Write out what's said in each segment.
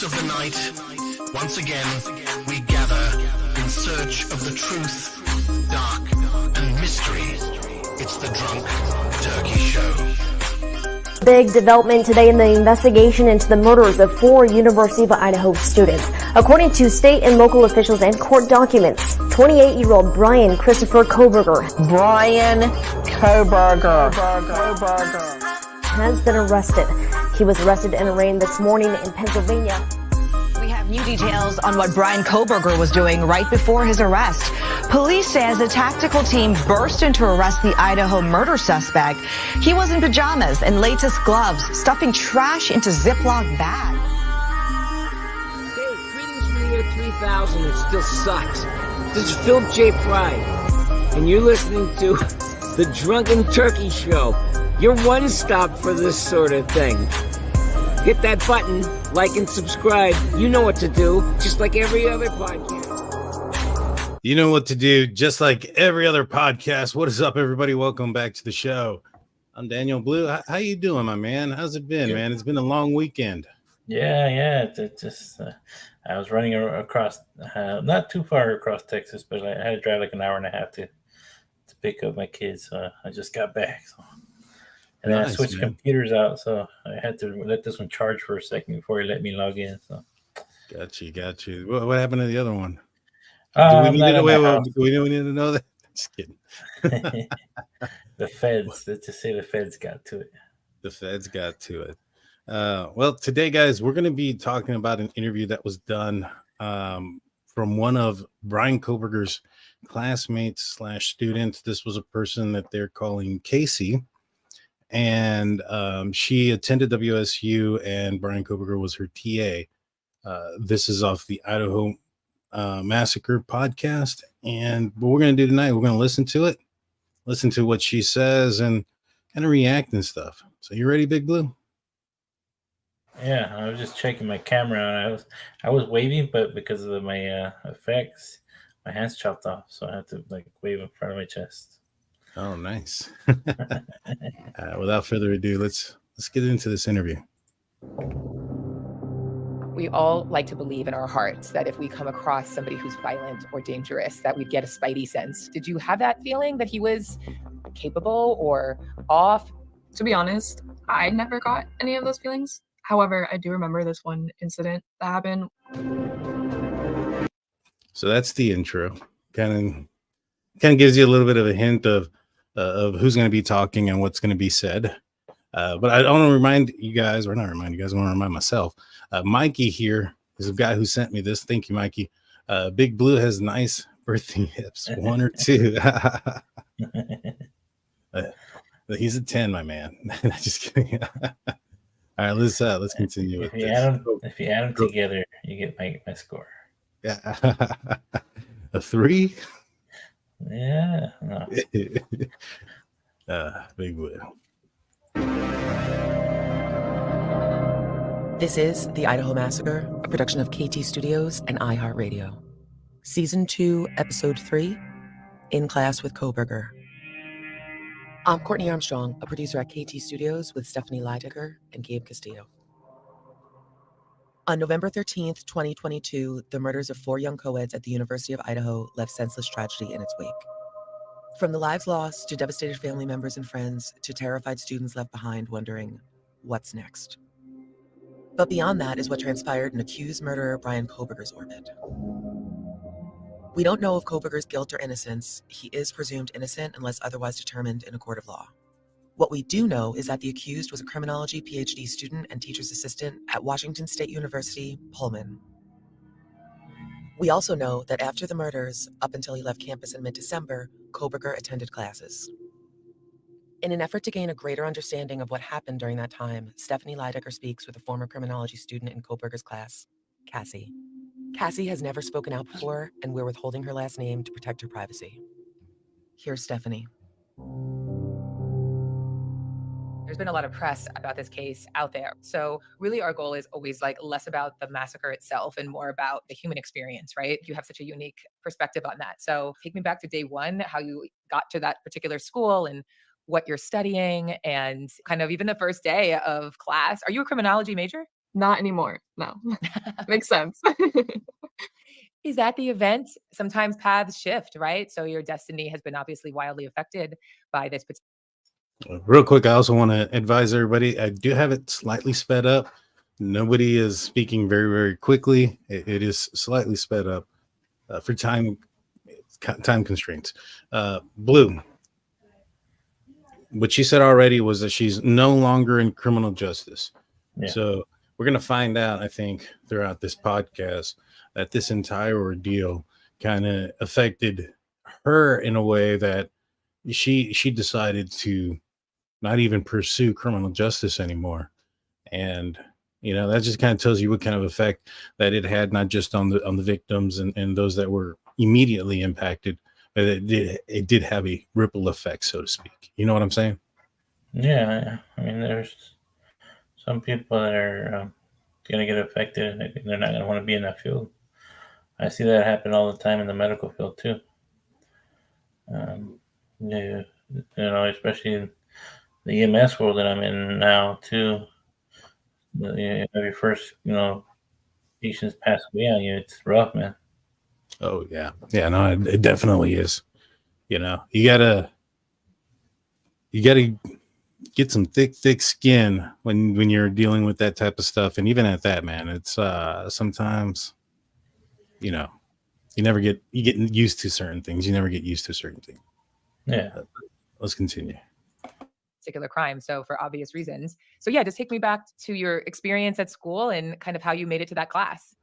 of the night, once again, we gather in search of the truth, dark, and mystery. It's the Drunk Turkey Show. Big development today in the investigation into the murders of 4 University of Idaho students. According to state and local officials and court documents, 28-year-old Bryan Christopher Kohberger has been arrested. He was arrested and arraigned this morning in Pennsylvania. We have new details on what Bryan Kohberger was doing right before his arrest. Police says a tactical team burst in to arrest the Idaho murder suspect. He was in pajamas and latest gloves, stuffing trash into Ziploc bags. Hey, greetings from the year 3000. It still sucks. This is Philip J. Fry, and you're listening to the Drunken Turkey Show. Your one stop for this sort of thing. Hit that button, like and subscribe. You know what to do, just like every other podcast. You know what to do, just like every other podcast. What is up, everybody? Welcome back to the show. I'm Daniel Blue. How you doing, my man? How's it been, man? It's been a long weekend. Yeah. I was running across, not too far across Texas, but I had to drive like an hour and a half to pick up my kids. So I just got back. And then I switched computers out, so I had to let this one charge for a second before he let me log in. So, got you. What happened to the other one? Do we need to know that? Just kidding. The feds. Let's just say the feds got to it. The feds got to it. Well, today, guys, we're going to be talking about an interview that was done from one of Bryan Kohberger's classmates / students. This was a person that they're calling Casey. And she attended WSU, and Bryan Kohberger was her TA. This is off the Idaho Massacre podcast. And what we're going to do tonight, we're going to listen to it, listen to what she says, and kind of react and stuff. So you ready, Big Blue? Yeah, I was just checking my camera out. I was waving, but because of my effects, my hands chopped off. So I had to wave in front of my chest. Oh, nice. Without further ado, let's get into this interview. We all like to believe in our hearts that if we come across somebody who's violent or dangerous, that we'd get a spidey sense. Did you have that feeling that he was capable or off? To be honest, I never got any of those feelings. However, I do remember this one incident that happened. So that's the intro. Kind of gives you a little bit of a hint of who's going to be talking and what's going to be said. But I want to remind you guys, or not remind you guys, I want to remind myself. Mikey here is a guy who sent me this. Thank you, Mikey. Big Blue has nice birthing hips, 1 or 2. He's a 10, my man. Just kidding. All right, let's continue with this. If you add them together, you get my score. Yeah, a 3. Yeah. No. Big Blue. This is The Idaho Massacre, a production of KT Studios and iHeartRadio. Season 2, Episode 3, In Class with Kohberger. I'm Courtney Armstrong, a producer at KT Studios with Stephanie Leidecker and Gabe Castillo. On November 13th, 2022, the murders of 4 young co-eds at the University of Idaho left senseless tragedy in its wake. From the lives lost to devastated family members and friends to terrified students left behind wondering, what's next? But beyond that is what transpired in accused murderer Bryan Kohberger's orbit. We don't know of Kohberger's guilt or innocence. He is presumed innocent unless otherwise determined in a court of law. What we do know is that the accused was a criminology PhD student and teacher's assistant at Washington State University, Pullman. We also know that after the murders, up until he left campus in mid-December, Kohberger attended classes. In an effort to gain a greater understanding of what happened during that time, Stephanie Leidecker speaks with a former criminology student in Kohberger's class, Cassie. Cassie has never spoken out before, and we're withholding her last name to protect her privacy. Here's Stephanie. There's been a lot of press about this case out there. So really our goal is always less about the massacre itself and more about the human experience, right? You have such a unique perspective on that. So take me back to day one, how you got to that particular school and what you're studying and kind of even the first day of class. Are you a criminology major? Not anymore. No. Makes sense. Is that the event? Sometimes paths shift, right? So your destiny has been obviously wildly affected by this. Real quick, I also want to advise everybody, I do have it slightly sped up. Nobody is speaking very, very quickly. It is slightly sped up for time constraints. Blue, what she said already was that she's no longer in criminal justice. Yeah. So we're going to find out, I think, throughout this podcast that this entire ordeal kind of affected her in a way that she decided to not even pursue criminal justice anymore. And that just kind of tells you what kind of effect that it had, not just on the victims and those that were immediately impacted, but it did have a ripple effect, so to speak. You know what I'm saying? Yeah, I mean, there's some people that are going to get affected, and they're not going to want to be in that field. I see that happen all the time in the medical field too. Yeah, especially in the EMS world that I'm in now too. You have your first, patients pass away on you. It's rough, man. Oh yeah, no, it definitely is. You gotta get some thick skin when you're dealing with that type of stuff, and even at that, man, it's sometimes you get used to certain things. You never get used to certain things. Yeah. Let's continue. Particular crime, so for obvious reasons. So yeah, just take me back to your experience at school and kind of how you made it to that class.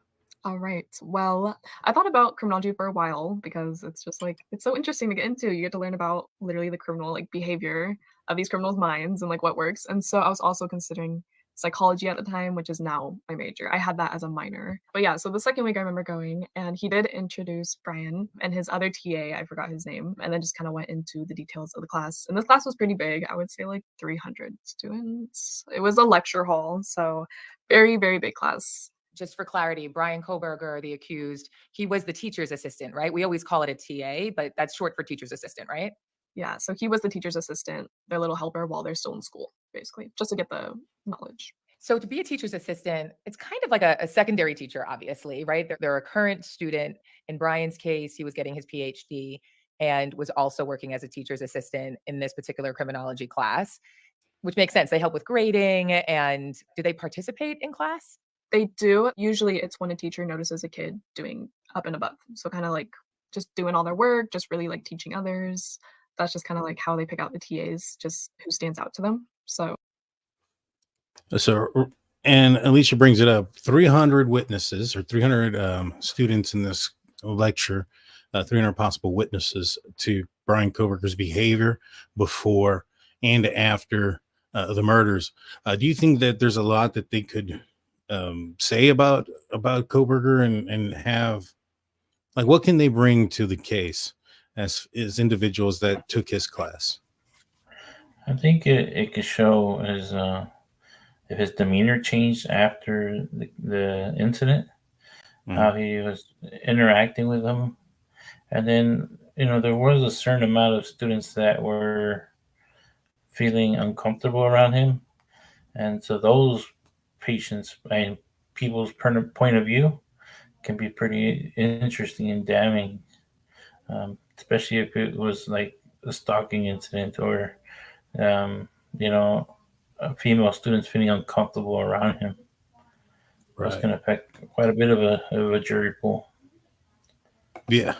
All right. Well, I thought about criminology for a while because it's just it's so interesting to get into. You get to learn about literally the criminal behavior of these criminals' minds and what works. And so I was also considering psychology at the time, which is now my major. I had that as a minor. But yeah, so the second week I remember going, and he did introduce Bryan and his other TA, I forgot his name, and then just kind of went into the details of the class. And this class was pretty big. I would say 300 students. It was a lecture hall, so very, very big class. Just for clarity, Bryan Kohberger, the accused, he was the teacher's assistant, right? We always call it a TA, but that's short for teacher's assistant, right? Yeah, so he was the teacher's assistant, their little helper while they're still in school, basically, just to get the knowledge. So to be a teacher's assistant, it's kind of like a secondary teacher, obviously, right? They're a current student. In Bryan's case, he was getting his PhD and was also working as a teacher's assistant in this particular criminology class, which makes sense. They help with grading. And do they participate in class? They do. Usually it's when a teacher notices a kid doing up and above. So kind of just doing all their work, just really teaching others. That's just kind of how they pick out the TAs, just who stands out to them. So, and Alicia brings it up, 300 witnesses or 300 students in this lecture, 300 possible witnesses to Bryan Kohberger's behavior before and after the murders. Do you think that there's a lot that they could say about Kohberger and have, what can they bring to the case as individuals that took his class? I think it could show if his demeanor changed after the incident, how he was interacting with them. And then, there was a certain amount of students that were feeling uncomfortable around him. And so those patients and people's point of view can be pretty interesting and damning, especially if it was a stalking incident or, female students feeling uncomfortable around him. Right. That's going to affect quite a bit of a jury pool. Yeah.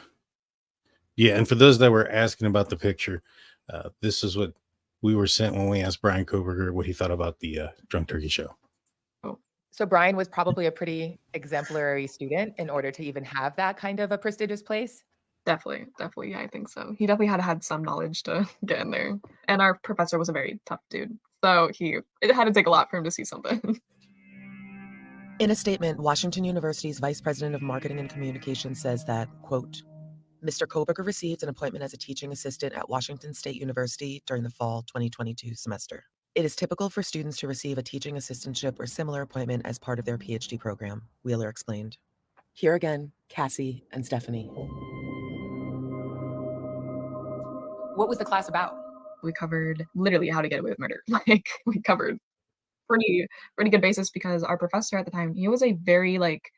And for those that were asking about the picture, this is what we were sent when we asked Bryan Kohberger what he thought about the Drunk Turkey Show. So Bryan was probably a pretty exemplary student in order to even have that kind of a prestigious place. Definitely. Yeah, I think so. He definitely had some knowledge to get in there. And our professor was a very tough dude. So it had to take a lot for him to see something. In a statement, Washington University's Vice President of Marketing and Communications says that, quote, Mr. Kohberger received an appointment as a teaching assistant at Washington State University during the fall 2022 semester. It is typical for students to receive a teaching assistantship or similar appointment as part of their PhD program, Wheeler explained. Here again, Cassie and Stephanie. What was the class about? We covered literally how to get away with murder. We covered pretty good basis because our professor at the time, he was a very like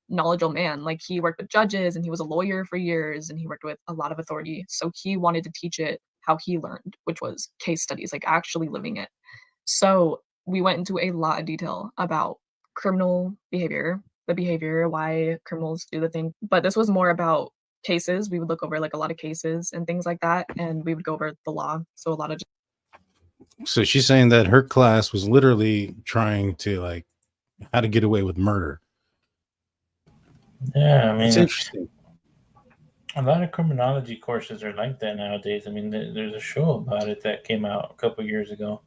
knowledgeable man. Like he worked with judges and he was a lawyer for years and he worked with a lot of authority. So he wanted to teach it how he learned, which was case studies, like actually living it. So we went into a lot of detail about criminal behavior, the behavior, why criminals do the thing. But this was more about cases. We would look over like a lot of cases and things like that. And we would go over the law. So a lot of So she's saying that her class was literally trying to like how to get away with murder. Yeah, I mean, It's interesting. a lot of criminology courses are like that nowadays. I mean, there's a show about it that came out a couple years ago,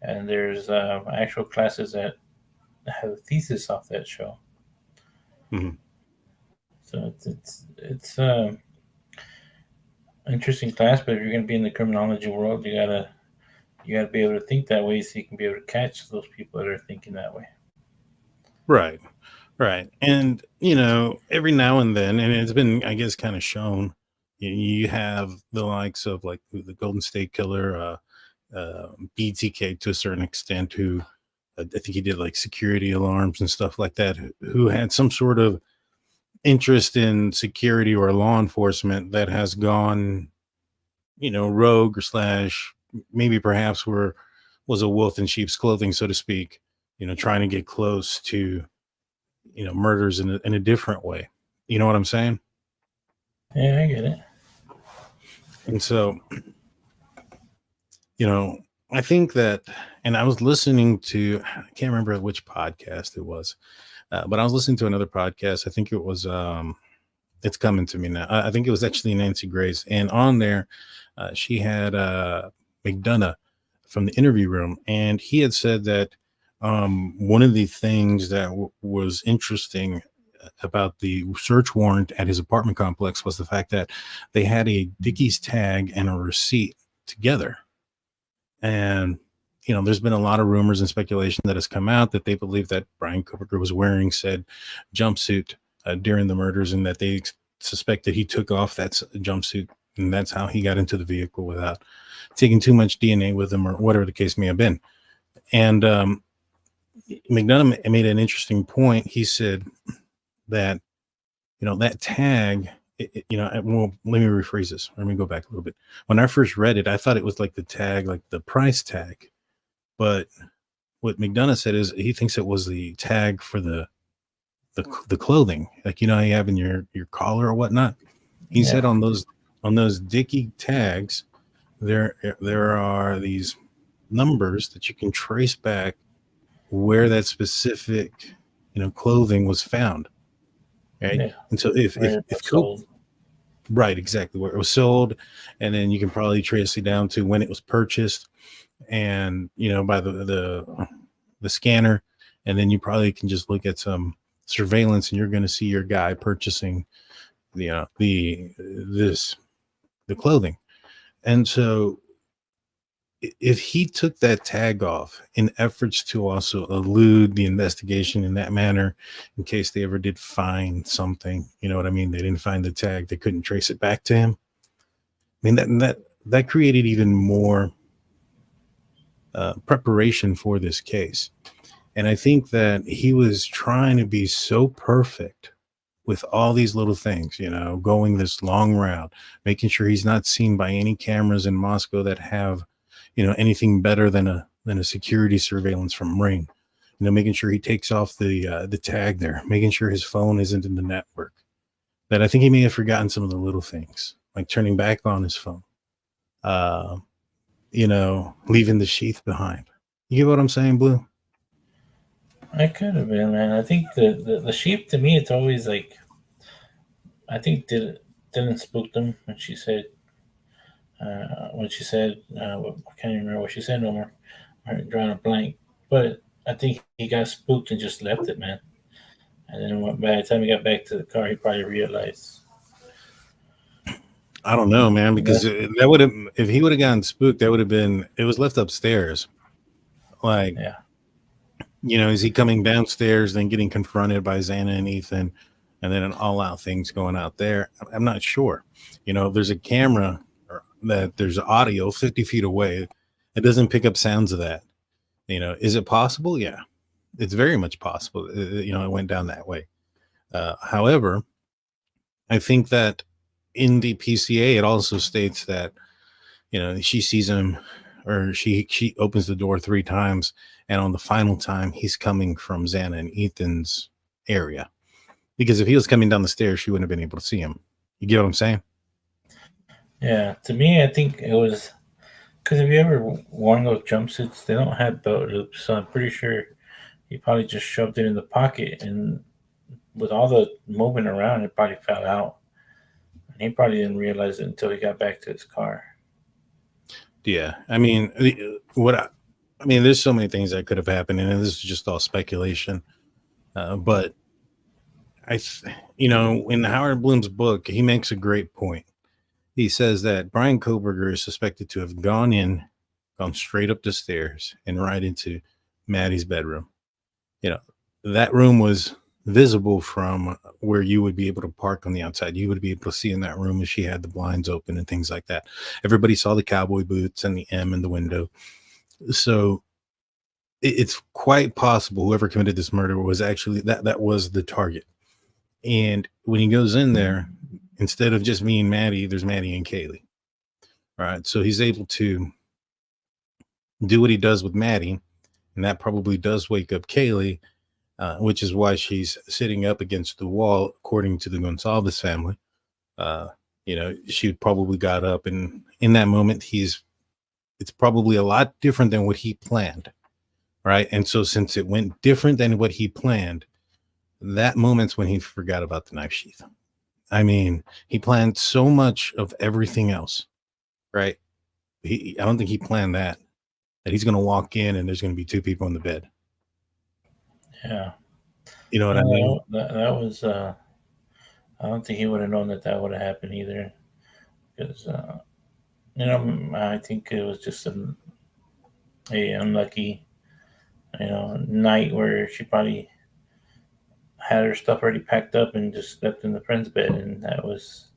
and there's actual classes that have a thesis off that show. Mhm. So it's interesting class, but if you're going to be in the criminology world, you gotta be able to think that way, so you can be able to catch those people that are thinking that way. Right. Right. And, you know, every now and then, and it's been, I guess, kind of shown, you have the likes of like the Golden State Killer, BTK to a certain extent, who I think he did like security alarms and stuff like that, who had some sort of interest in security or law enforcement that has gone, you know, rogue or slash maybe perhaps was a wolf in sheep's clothing, so to speak, you know, trying to get close to, you know, murders in a different way. You know what I'm saying? Yeah, I get it. And so, you know, I think that, and I was listening to, I can't remember which podcast it was, but I was listening to another podcast. I think it was, it's coming to me now. I think it was actually Nancy Grace. And on there, she had McDonough from the interview room. And he had said that one of the things that was interesting about the search warrant at his apartment complex was the fact that they had a Dickies tag and a receipt together. And, you know, there's been a lot of rumors and speculation that has come out that they believe that Bryan Kohberger was wearing said jumpsuit during the murders, and that they suspect that he took off that jumpsuit, and that's how he got into the vehicle without taking too much DNA with him, or whatever the case may have been. And McDonough made an interesting point. He said that, you know, that tag, you know, well, let me rephrase this. Let me go back a little bit. When I first read it, I thought it was like the tag, like the price tag. But what McDonough said is he thinks it was the tag for the clothing, like, you know, you have in your collar or whatnot. He said on those Dickie tags, there are these numbers that you can trace back where that specific, you know, clothing was found. Right. Yeah. And so if sold. Right, exactly, where it was sold, and then you can probably trace it down to when it was purchased, and, you know, by the scanner, and then you probably can just look at some surveillance, and you're going to see your guy purchasing the clothing. And so if he took that tag off in efforts to also elude the investigation in that manner, in case they ever did find something, you know what I mean? They didn't find the tag, they couldn't trace it back to him. I mean, that created even more preparation for this case. And I think that he was trying to be so perfect with all these little things, you know, going this long route, making sure he's not seen by any cameras in Moscow that have, you know, anything better than a security surveillance from Ring, you know, making sure he takes off the tag there, making sure his phone isn't in the network. That I think he may have forgotten some of the little things, like turning back on his phone, you know, leaving the sheath behind. You get what I'm saying, Blue? I could have been, man. I think the sheep, to me, it's always like, I think didn't spook them when she said, I can't even remember what she said no more. I'm drawing a blank. But I think he got spooked and just left it, man. And then by the time he got back to the car, he probably realized. I don't know, man, because that would have, if he would have gotten spooked, that would have been, it was left upstairs. Like, yeah. You know, is he coming downstairs, then getting confronted by Xana and Ethan, and then an all-out thing's going out there? I'm not sure. You know, there's a camera that there's audio 50 feet away. It doesn't pick up sounds of that. Is it possible? Yeah, it's very much possible. It went down that way. However, I think that in the PCA, it also states that, she sees him, or she opens the door 3 times, and on the final time, he's coming from Xana and Ethan's area. Because if he was coming down the stairs, she wouldn't have been able to see him. You get what I'm saying? Yeah, to me, I think it was because if you ever worn those jumpsuits, they don't have belt loops, so I'm pretty sure he probably just shoved it in the pocket, and with all the moving around, it probably fell out. And he probably didn't realize it until he got back to his car. Yeah, I mean, there's so many things that could have happened, and this is just all speculation. But in Howard Bloom's book, he makes a great point. He says that Bryan Kohberger is suspected to have gone straight up the stairs and right into Maddie's bedroom. That room was visible from where you would be able to park on the outside. You would be able to see in that room as she had the blinds open and things like that. Everybody saw the cowboy boots and the M in the window. So it's quite possible whoever committed this murder was actually that was the target. And when he goes in there, instead of just me and Maddie, there's Maddie and Kaylee. All right. So he's able to do what he does with Maddie, and that probably does wake up Kaylee, which is why she's sitting up against the wall, according to the Goncalves family. She probably got up, and in that moment, it's probably a lot different than what he planned. Right. And so since it went different than what he planned, that moment's when he forgot about the knife sheath. I mean, he planned so much of everything else, right? I don't think he planned that he's going to walk in and there's going to be 2 people in the bed. Yeah. You know what I mean? That was, I don't think he would have known that would have happened either. Because, I think it was just a unlucky, night where she probably had her stuff already packed up and just slept in the friend's bed, and that was,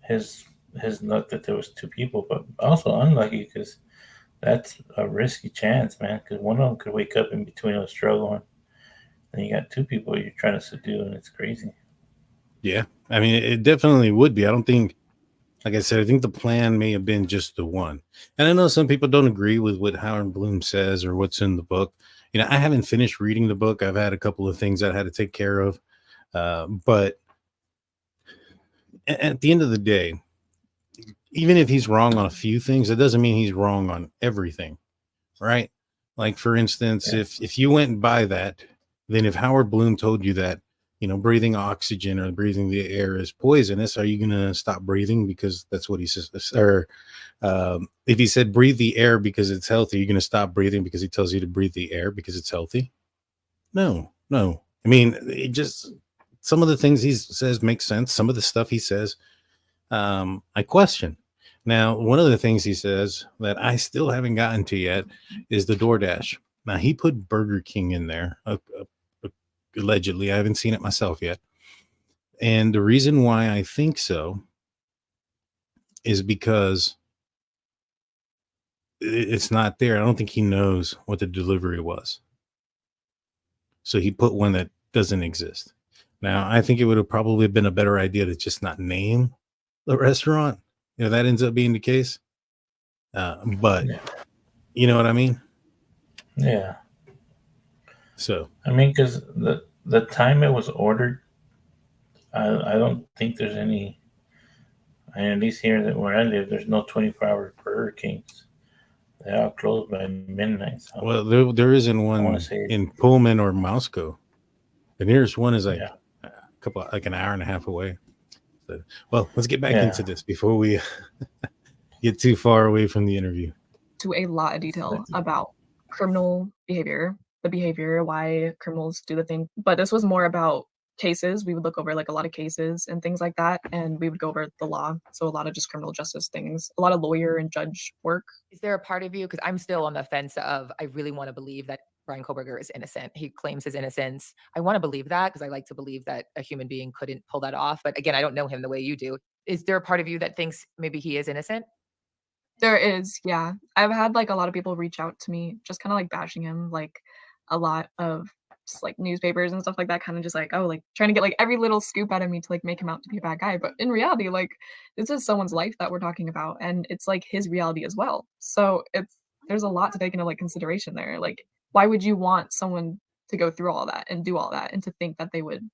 his luck that there was 2 people, but also unlucky because that's a risky chance, man. Because one of them could wake up in between a struggle, and you got 2 people you're trying to subdue, and it's crazy. Yeah, I mean, it definitely would be. I don't think, like I said, I think the plan may have been just the one. And I know some people don't agree with what Howard Bloom says or what's in the book. I haven't finished reading the book. I've had a couple of things I had to take care of. But at the end of the day, even if he's wrong on a few things, it doesn't mean he's wrong on everything, right? Like, for instance, if you went by that, then if Howard Bloom told you that, breathing oxygen or breathing the air is poisonous, are you going to stop breathing because that's what he says? Or if he said breathe the air because it's healthy, you're going to stop breathing because he tells you to breathe the air because it's healthy? No. I mean, some of the things he says make sense. Some of the stuff he says, I question. Now, one of the things he says that I still haven't gotten to yet is the DoorDash. Now, he put Burger King in there, allegedly. I haven't seen it myself yet. And the reason why I think so is because it's not there. I don't think he knows what the delivery was. So he put one that doesn't exist. Now, I think it would have probably been a better idea to just not name the restaurant. That ends up being the case. But you know what I mean? Yeah. So, I mean, because the time it was ordered, I don't think there's any, at least here where I live, there's no 24-hour Burger Kings. They all close by midnight. So well, there isn't one in Pullman or Moscow. The nearest one is like an hour and a half away. So, well, let's get back into this before we get too far away from the interview. To a lot of detail about criminal behavior, the behavior, why criminals do the thing. But this was more about cases. We would look over like a lot of cases and things like that, and we would go over the law. So a lot of just criminal justice things, a lot of lawyer and judge work. Is there a part of you, because I'm still on the fence of, I really want to believe that Bryan Kohberger is innocent. He claims his innocence. I want to believe that because I like to believe that a human being couldn't pull that off. But again, I don't know him the way you do. Is there a part of you that thinks maybe he is innocent? There is, yeah. I've had, like, a lot of people reach out to me just kinda, like, bashing him, like, a lot of just, like, newspapers and stuff like that, kinda just like, oh, like, trying to get, like, every little scoop out of me to, like, make him out to be a bad guy, but in reality, like, this is someone's life that we're talking about, and it's, like, his reality as well. So, there's a lot to take into, like, consideration there, like, why would you want someone to go through all that and do all that and to think that they would,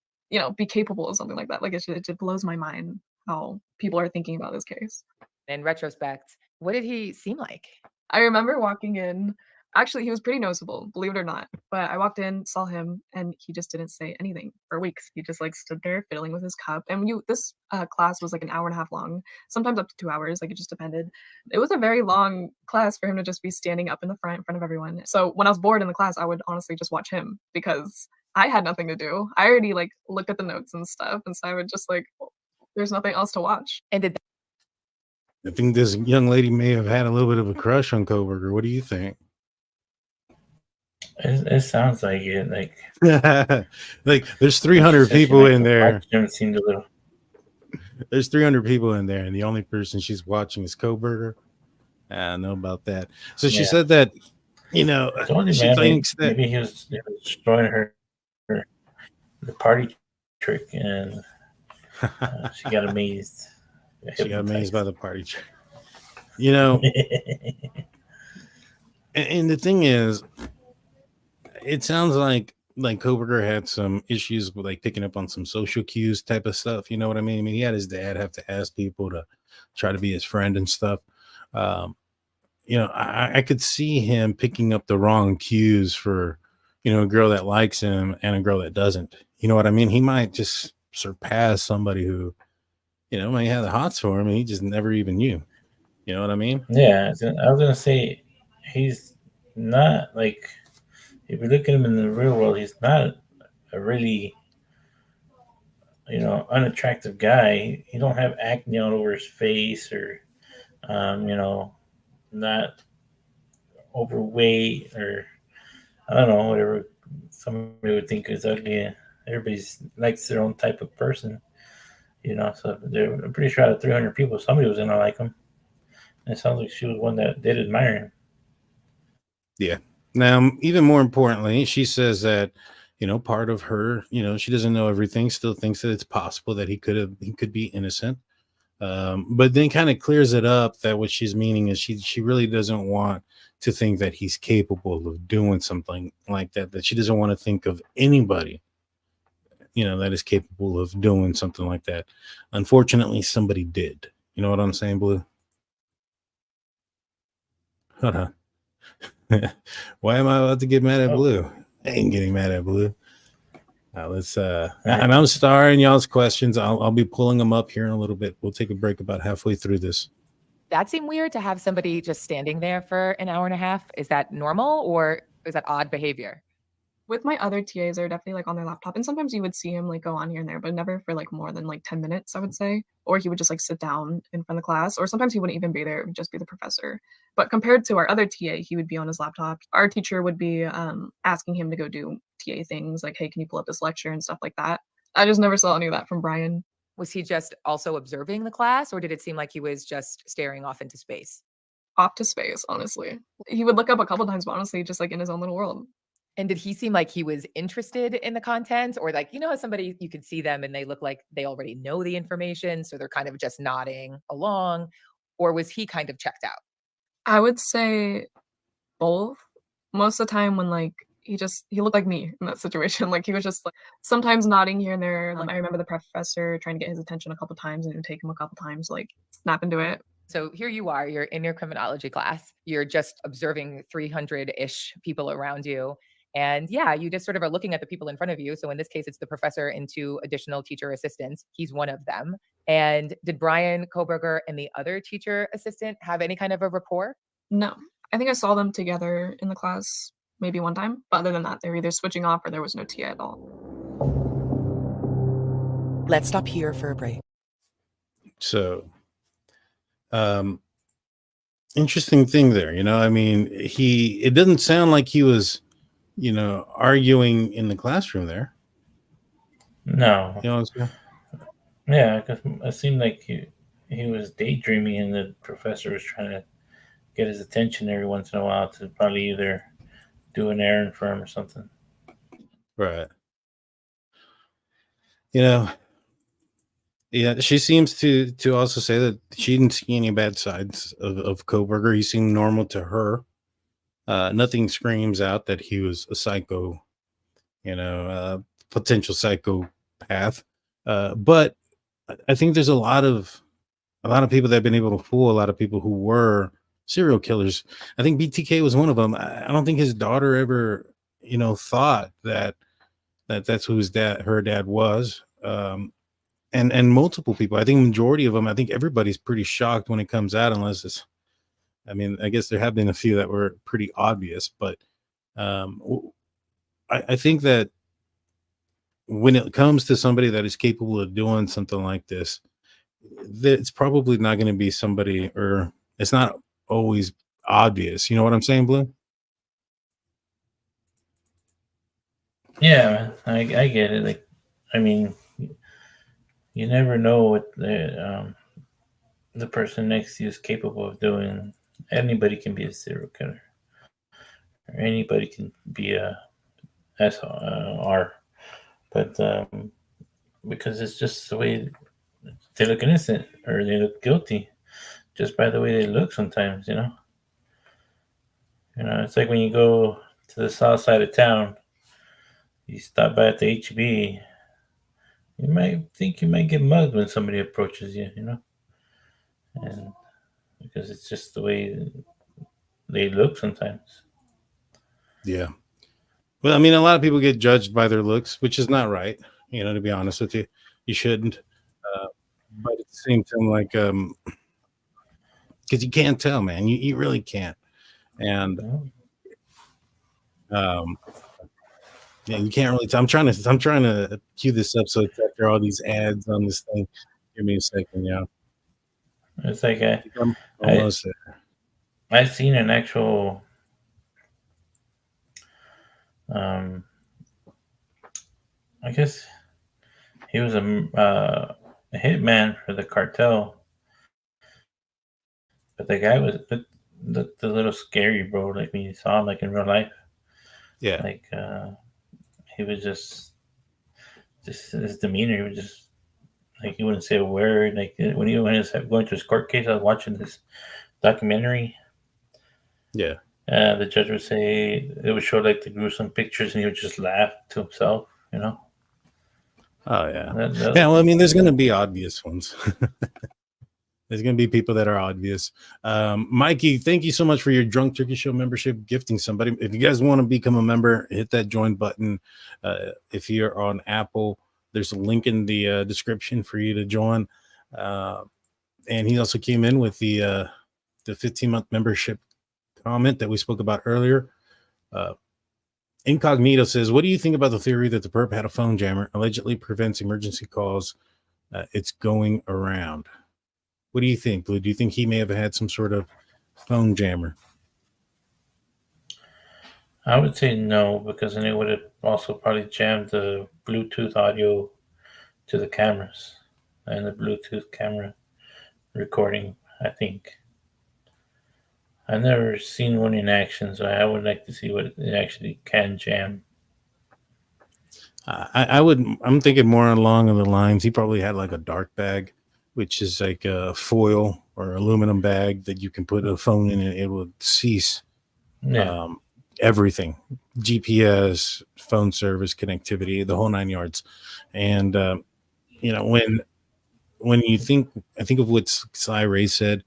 be capable of something like that? Like, it just blows my mind how people are thinking about this case. In retrospect, what did he seem like? I remember walking in. Actually, he was pretty noticeable, believe it or not. But I walked in, saw him, and he just didn't say anything for weeks. He just like stood there fiddling with his cup. And this class was like an hour and a half long, sometimes up to 2 hours. Like it just depended. It was a very long class for him to just be standing up in front of everyone. So when I was bored in the class, I would honestly just watch him because I had nothing to do. I already like looked at the notes and stuff, and so I would just like, there's nothing else to watch. And did I think this young lady may have had a little bit of a crush on Kohberger. What do you think? It sounds like it. Like there's 300 people in there. Seemed a little. There's 300 people in there, and the only person she's watching is Kohberger. I don't know about that. So she said that, she thinks that maybe he was destroying her the party trick, and she got amazed. She got amazed by the party trick. And the thing is, it sounds like Kohberger had some issues with like picking up on some social cues type of stuff. You know what I mean? I mean, he had his dad have to ask people to try to be his friend and stuff. I could see him picking up the wrong cues for, a girl that likes him and a girl that doesn't. You know what I mean? He might just surpass somebody who, might have the hots for him and he just never even knew. You know what I mean? Yeah, I was gonna say he's not like, if you look at him in the real world, he's not a really, unattractive guy. He don't have acne all over his face or, not overweight or I don't know, whatever somebody would think is ugly. Everybody likes their own type of person, So I'm pretty sure out of 300 people, somebody was gonna like him. And it sounds like she was one that did admire him. Yeah. Now, even more importantly, she says that, part of her, she doesn't know everything, still thinks that it's possible that he could be innocent. But then kind of clears it up that what she's meaning is she really doesn't want to think that he's capable of doing something like that she doesn't want to think of anybody, that is capable of doing something like that. Unfortunately, somebody did. You know what I'm saying, Blue? Hold on. Why am I about to get mad at Blue? I ain't getting mad at Blue. Let's and I'm starring y'all's questions. I'll be pulling them up here in a little bit. We'll take a break about halfway through this. that seem weird to have somebody just standing there for an hour and a half? Is that normal or is that odd behavior? With my other TAs, they're definitely like on their laptop, and sometimes you would see him like go on here and there, but never for like more than like 10 minutes, I would say. Or he would just like sit down in front of the class, or sometimes he wouldn't even be there, it would just be the professor. But compared to our other TA, he would be on his laptop. Our teacher would be asking him to go do TA things like, hey, can you pull up this lecture and stuff like that. I just never saw any of that from Bryan. Was he just also observing the class, or did it seem like he was just staring off into space? Off to space, honestly. He would look up a couple times, but honestly, just like in his own little world. And did he seem like he was interested in the content, or like, how somebody, you could see them and they look like they already know the information, so they're kind of just nodding along, or was he kind of checked out? I would say both. Most of the time when like he looked like me in that situation. Like he was just like sometimes nodding here and there. Like I remember the professor trying to get his attention a couple times and it would take him a couple times, like snap into it. So here you are, you're in your criminology class, you're just observing 300-ish people around you. And yeah, you just sort of are looking at the people in front of you. So in this case, it's the professor and 2 additional teacher assistants. He's one of them. And did Bryan Kohberger and the other teacher assistant have any kind of a rapport? No, I think I saw them together in the class maybe one time. But other than that, they were either switching off or there was no TA at all. Let's stop here for a break. So, interesting thing there, I mean, it doesn't sound like he was, arguing in the classroom there. No. You know what I'm saying? Yeah, because it seemed like he was daydreaming and the professor was trying to get his attention every once in a while to probably either do an errand for him or something. Right. Yeah, she seems to also say that she didn't see any bad sides of Kohberger. He seemed normal to her. Nothing screams out that he was a psycho, potential psychopath. But I think there's a lot of people that have been able to fool a lot of people who were serial killers. I think BTK was one of them. I don't think his daughter ever, thought that's who her dad was. And multiple people. I think majority of them. I think everybody's pretty shocked when it comes out, unless it's. I mean, I guess there have been a few that were pretty obvious, but I think that when it comes to somebody that is capable of doing something like this, it's probably not going to be somebody, or it's not always obvious. You know what I'm saying, Blue? Yeah, I get it. Like, I mean, you never know what the person next to you is capable of doing. Anybody can be a serial killer, or anybody can be a SR, but because it's just the way they look innocent or they look guilty, just by the way they look. Sometimes, it's like when you go to the south side of town, you stop by at the HB. You might think you might get mugged when somebody approaches you, and because it's just the way they look sometimes. Yeah. Well, I mean, a lot of people get judged by their looks, which is not right. To be honest with you, you shouldn't. But at the same time, like, because you can't tell, man. You really can't. And yeah, you can't really tell. I'm trying to cue this up so it's after all these ads on this thing. Give me a second, yeah. It's like I'm almost there. I've seen an actual I guess he was a hitman for the cartel, but the guy was the little scary, bro. Like when you saw him, like in real life, Yeah. like he was just his demeanor. He was just like he wouldn't say a word. Like when he was going to his court case, I was watching this documentary. Yeah. The judge would say it would show like the gruesome pictures, and he would just laugh to himself. Oh yeah. Yeah. Well, I mean, there's going to be obvious ones. There's going to be people that are obvious. Mikey, thank you so much for your Drunk Turkey Show membership, gifting somebody. If you guys want to become a member, hit that join button. If you're on Apple, there's a link in the description for you to join. And he also came in with the 15-month membership comment that we spoke about earlier. Incognito says, what do you think about the theory that the perp had a phone jammer, allegedly prevents emergency calls? It's going around. What do you think, Blue? Do you think he may have had some sort of phone jammer? I would say no, because then it would have also probably jammed the Bluetooth audio to the cameras and the Bluetooth camera recording, I think. I've never seen one in action, so I would like to see what it actually can jam. I'm thinking more along the lines. He probably had like a dark bag, which is like a foil or aluminum bag that you can put a phone in and it will cease everything. GPS, phone service, connectivity, the whole 9 yards. And, when you think of what Cy Ray said,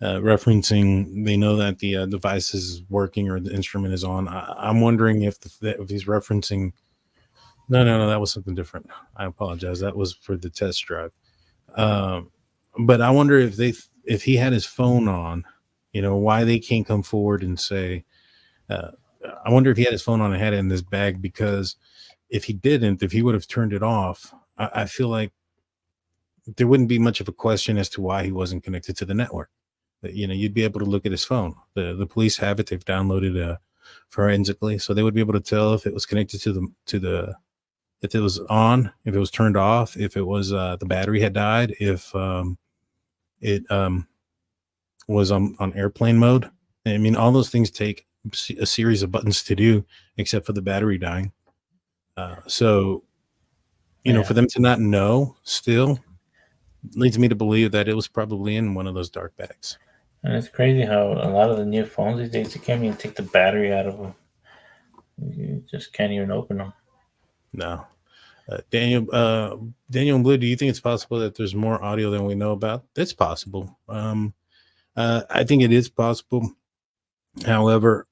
referencing, they know that the device is working or the instrument is on. I'm wondering if he's referencing. No, that was something different. I apologize. That was for the test drive. But I wonder if he had his phone on, why they can't come forward and say. I wonder if he had his phone on and had it in this bag, because if he didn't, if he would have turned it off, I feel like there wouldn't be much of a question as to why he wasn't connected to the network. You'd be able to look at his phone. The police have it. They've downloaded forensically, so they would be able to tell if it was connected to the if it was on, if it was turned off, if it was the battery had died, if it was on airplane mode. I mean, all those things take a series of buttons to do, except for the battery dying. So, for them to not know still leads me to believe that it was probably in one of those dark bags. And it's crazy how a lot of the new phones these days, you can't even take the battery out of them. You just can't even open them. No. Daniel and Blue, do you think it's possible that there's more audio than we know about? It's possible. I think it is possible. However,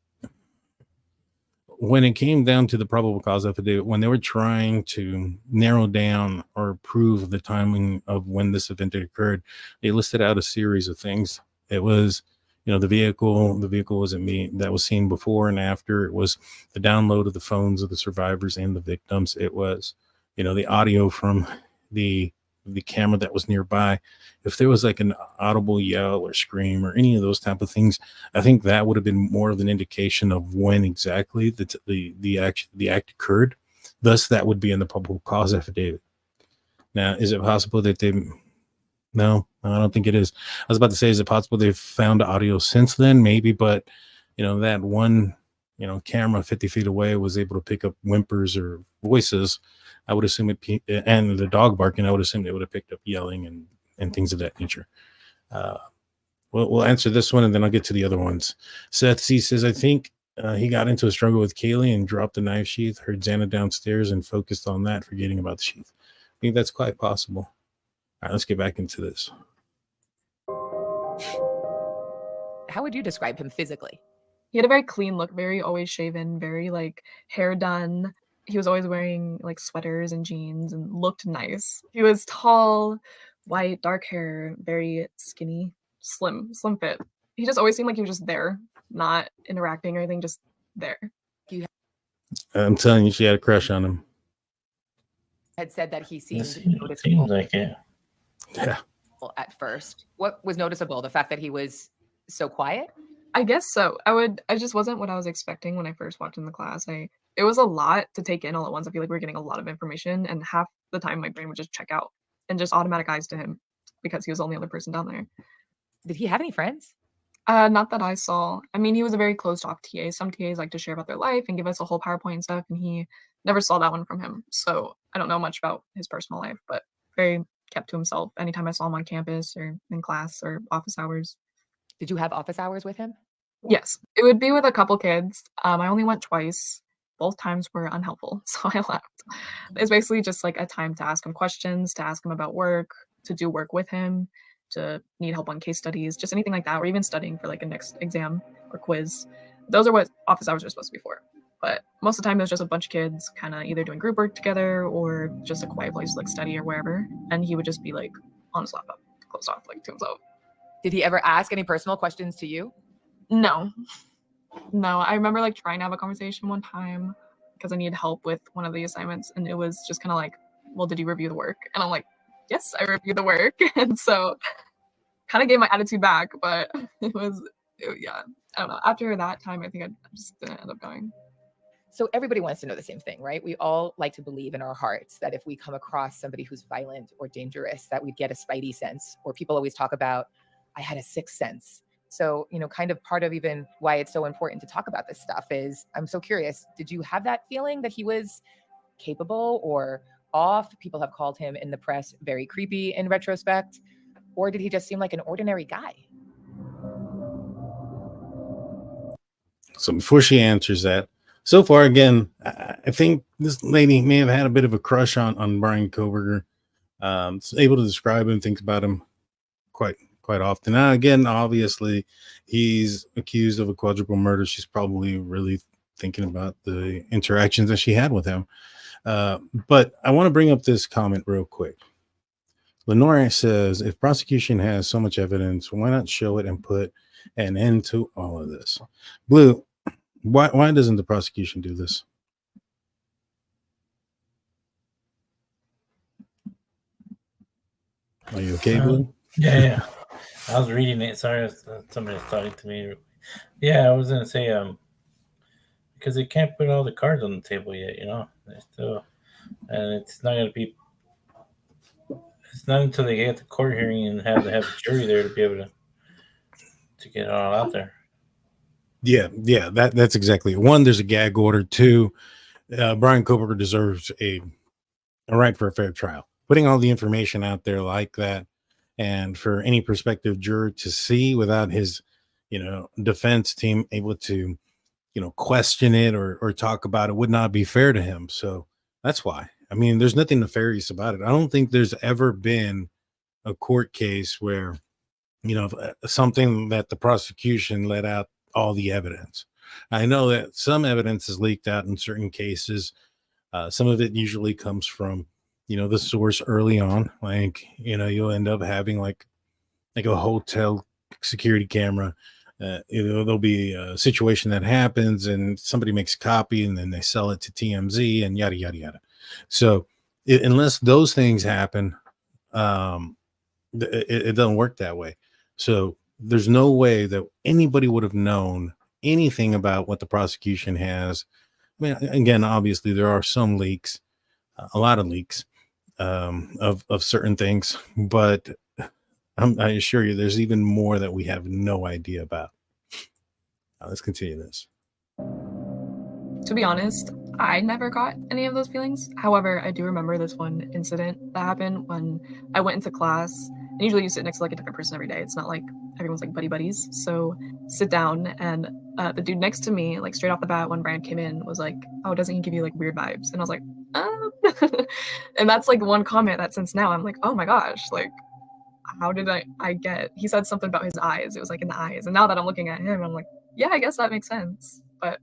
when it came down to the probable cause affidavit, when they were trying to narrow down or prove the timing of when this event had occurred, they listed out a series of things. It was, the vehicle wasn't me that was seen before and after. It was the download of the phones of the survivors and the victims. It was, the audio from the camera that was nearby. If there was like an audible yell or scream or any of those type of things, I think that would have been more of an indication of when exactly the act occurred. Thus, that would be in the probable cause affidavit. Now, is it possible that they? No, I don't think it is. I was about to say, is it possible they've found audio since then? Maybe, but that one, camera 50 feet away was able to pick up whimpers or voices. I would assume and the dog barking, I would assume they would have picked up yelling and things of that nature. We'll answer this one and then I'll get to the other ones. Seth C says, I think he got into a struggle with Kaylee and dropped the knife sheath, heard Xana downstairs and focused on that, forgetting about the sheath. I think that's quite possible. All right, let's get back into this. How would you describe him physically? He had a very clean look, very always shaven, very like hair done. He was always wearing like sweaters and jeans and looked nice. He was tall, white, dark hair, very skinny, slim fit. He just always seemed like he was just there, not interacting or anything, just there. I'm telling you, she had a crush on him. Had said that he seemed It seems like it. Yeah. At first. What was noticeable? The fact that he was so quiet? I guess so. I just wasn't what I was expecting when I first walked in the class. It was a lot to take in all at once. I feel like we were getting a lot of information, and half the time my brain would just check out and just automatic eyes to him because he was the only other person down there. Did he have any friends? Not that I saw. I mean, he was a very closed-off TA. Some TAs like to share about their life and give us a whole PowerPoint and stuff, and he never saw that one from him. So I don't know much about his personal life, but very kept to himself anytime I saw him on campus or in class or office hours. Did you have office hours with him? Yes, it would be with a couple kids. I only went twice. Both times were unhelpful, so I left. It's basically just like a time to ask him questions, to ask him about work, to do work with him, to need help on case studies, just anything like that, or even studying for like a next exam or quiz. Those are what office hours are supposed to be for. But most of the time it was just a bunch of kids kind of either doing group work together or just a quiet place to like study or wherever. And he would just be like on his laptop, closed off, like to himself. Did he ever ask any personal questions to you? No, I remember like trying to have a conversation one time because I needed help with one of the assignments, and it was just kind of like, well, did you review the work? And I'm like, yes, I reviewed the work. And so kind of gave my attitude back, but yeah, I don't know. After that time, I think I just didn't end up going. So everybody wants to know the same thing, right? We all like to believe in our hearts that if we come across somebody who's violent or dangerous, that we'd get a spidey sense, or people always talk about, I had a sixth sense. So, kind of part of even why it's so important to talk about this stuff is, I'm so curious, did you have that feeling that he was capable or off? People have called him in the press very creepy in retrospect. Or did he just seem like an ordinary guy? So before she answers that, so far, again, I think this lady may have had a bit of a crush on Bryan Kohberger. Able to describe him, think about him quite often. Now, again, obviously, he's accused of a quadruple murder. She's probably really thinking about the interactions that she had with him. But I want to bring up this comment real quick. Lenore says, if prosecution has so much evidence, why not show it and put an end to all of this? Blue, why doesn't the prosecution do this? Are you okay, Blue? Yeah. I was reading it. Sorry, somebody was talking to me. Yeah, I was gonna say because they can't put all the cards on the table yet. They're still, and it's not gonna be. It's not until they get the court hearing and have the jury there to be able to get it all out there. Yeah, that's exactly it. One, there's a gag order. Two, Bryan Kohberger deserves a right for a fair trial. Putting all the information out there like that, and for any prospective juror to see without his, defense team able to, question it or talk about it would not be fair to him. So that's why. I mean, there's nothing nefarious about it. I don't think there's ever been a court case where, something that the prosecution let out all the evidence. I know that some evidence is leaked out in certain cases. Some of it usually comes from, the source early on. Like, you'll end up having like a hotel security camera. There'll be a situation that happens and somebody makes a copy and then they sell it to TMZ and yada, yada, yada. So unless those things happen, it doesn't work that way. So there's no way that anybody would have known anything about what the prosecution has. I mean, again, obviously there are some leaks, a lot of leaks of certain things, but I assure you there's even more that we have no idea about. Now, let's continue this. To be honest, I never got any of those feelings. However, I do remember this one incident that happened when I went into class. And usually you sit next to like a different person every day. It's not like everyone's like buddy buddies. So sit down, and the dude next to me, like straight off the bat when Bryan came in, was like, "Oh, doesn't he give you like weird vibes?" And I was like, and that's like one comment that since now I'm like, oh my gosh, like how did I get, he said something about his eyes. It was like in the eyes. And now that I'm looking at him, I'm like, yeah, I guess that makes sense. But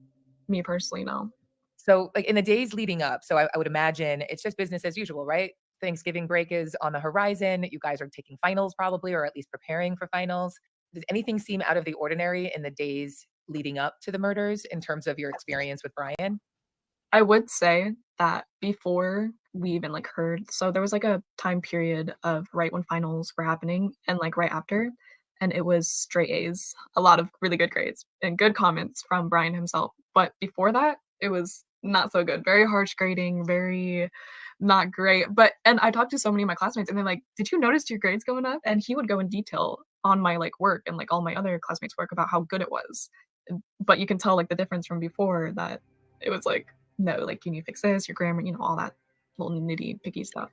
me personally, no. So like in the days leading up, so I would imagine it's just business as usual, right? Thanksgiving break is on the horizon. You guys are taking finals probably, or at least preparing for finals. Does anything seem out of the ordinary in the days leading up to the murders in terms of your experience with Bryan? I would say that before we even like heard, so there was like a time period of right when finals were happening and like right after, and it was straight A's, a lot of really good grades and good comments from Bryan himself. But before that, it was not so good. Very harsh grading, very not great. But and I talked to so many of my classmates and they're like, "Did you notice your grades going up?" And he would go in detail on my like work and like all my other classmates' work about how good it was. But you can tell like the difference from before that it was like, no, like you need to fix this, your grammar, all that little nitty picky stuff.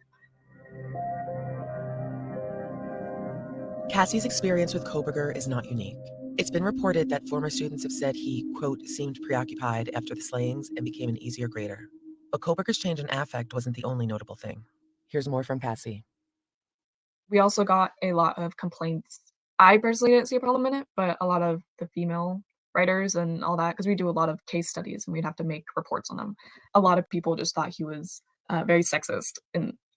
Cassie's experience with Kohberger is not unique. It's been reported that former students have said he, quote, seemed preoccupied after the slayings and became an easier grader. But Kohberger's change in affect wasn't the only notable thing. Here's more from Cassie. We also got a lot of complaints. I personally didn't see a problem in it, but a lot of the female writers and all that, because we do a lot of case studies and we'd have to make reports on them. A lot of people just thought he was very sexist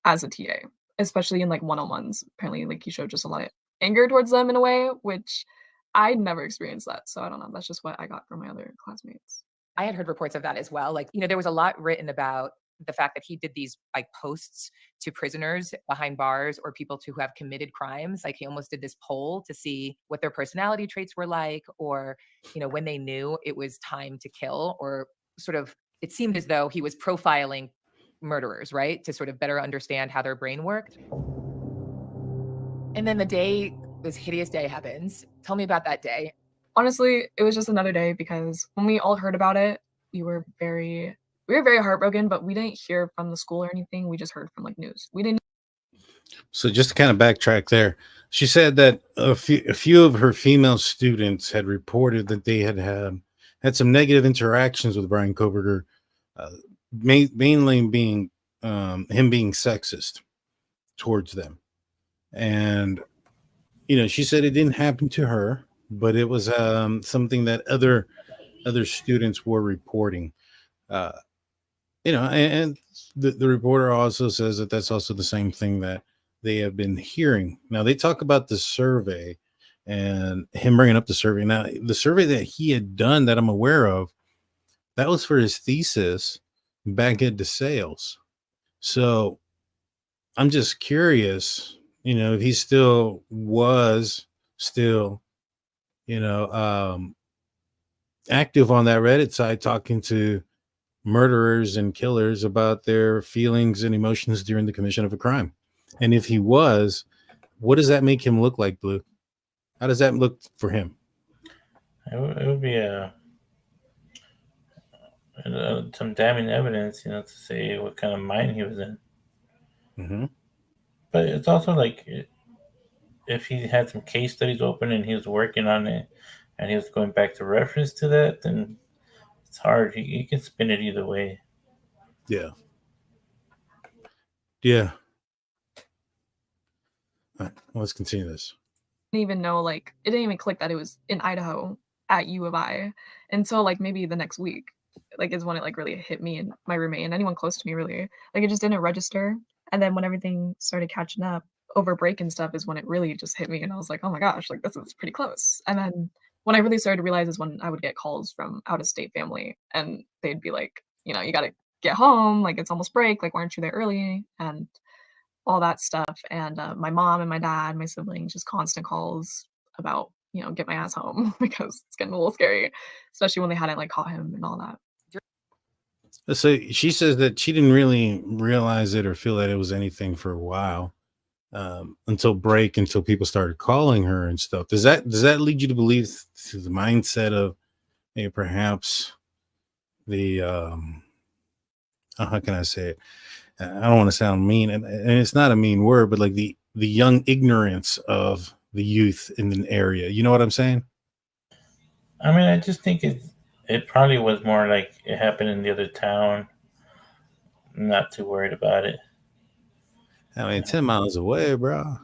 as a TA, especially in like one-on-ones. Apparently, like he showed just a lot of anger towards them in a way, which I never experienced that. So I don't know. That's just what I got from my other classmates. I had heard reports of that as well. Like, there was a lot written about the fact that he did these like posts to prisoners behind bars or people who have committed crimes. Like he almost did this poll to see what their personality traits were like, or, when they knew it was time to kill, or sort of, it seemed as though he was profiling murderers, right? To sort of better understand how their brain worked. And then this hideous day happens. Tell me about that day. Honestly, it was just another day because when we all heard about it, we were very heartbroken, but we didn't hear from the school or anything. We just heard from like news. We didn't. So just to kind of backtrack there, she said that a few of her female students had reported that they had some negative interactions with Bryan Kohberger, mainly being him being sexist towards them. And, she said it didn't happen to her, but it was something that other students were reporting. And the reporter also says that that's also the same thing that they have been hearing. Now, they talk about the survey and him bringing up the survey. Now, the survey that he had done that I'm aware of, that was for his thesis back at DeSales. So I'm just curious, if he was active on that Reddit side talking to murderers and killers about their feelings and emotions during the commission of a crime. And if he was, what does that make him look like, Blue? How does that look for him? It would be a some damning evidence, to say what kind of mind he was in. Mm-hmm. But it's also like, if he had some case studies open and he was working on it and he was going back to reference to that, then it's hard. You can spin it either way. Yeah. Yeah. All right, let's continue this. Didn't even know, like, it didn't even click that it was in Idaho at U of I until like maybe the next week. Like, is when it like really hit me and my roommate and anyone close to me, really. Like, it just didn't register. And then when everything started catching up over break and stuff is when it really just hit me, and I was like, oh my gosh, like this is pretty close. And then when I really started to realize is when I would get calls from out of state family and they'd be like, you gotta get home, like it's almost break, like why aren't you there early? And all that stuff. And my mom and my dad, my siblings, just constant calls about, get my ass home because it's getting a little scary, especially when they hadn't like caught him and all that. So she says that she didn't really realize it or feel that it was anything for a while, until people started calling her and stuff. Does that lead you to believe to the mindset of perhaps the how can I say it? I don't want to sound mean, and it's not a mean word, but like the young ignorance of the youth in an area. You know what I'm saying? I mean, I just think it probably was more like it happened in the other town. I'm not too worried about it. I mean, 10 miles away, bro.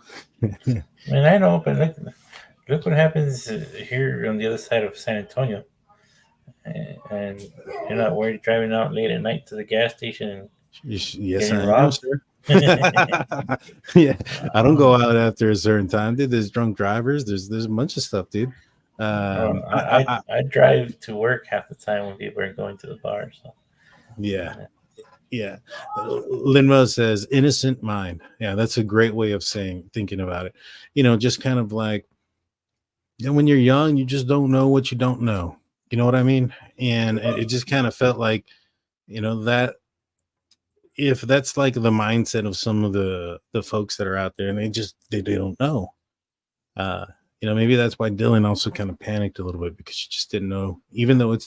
I mean, I know, but look what happens here on the other side of San Antonio. And you're not worried driving out late at night to the gas station and yes, getting I am, robbed? sir. Yeah, I don't go out after a certain time, dude. There's drunk drivers. There's a bunch of stuff, dude. I drive to work half the time when people are going to the bar. So yeah. Linmo says innocent mind. Yeah, that's a great way of thinking about it. Just kind of like, when you're young, you just don't know what you don't know. You know what I mean? And it just kind of felt like, that if that's like the mindset of some of the folks that are out there and they don't know, maybe that's why Dylan also kind of panicked a little bit, because she just didn't know, even though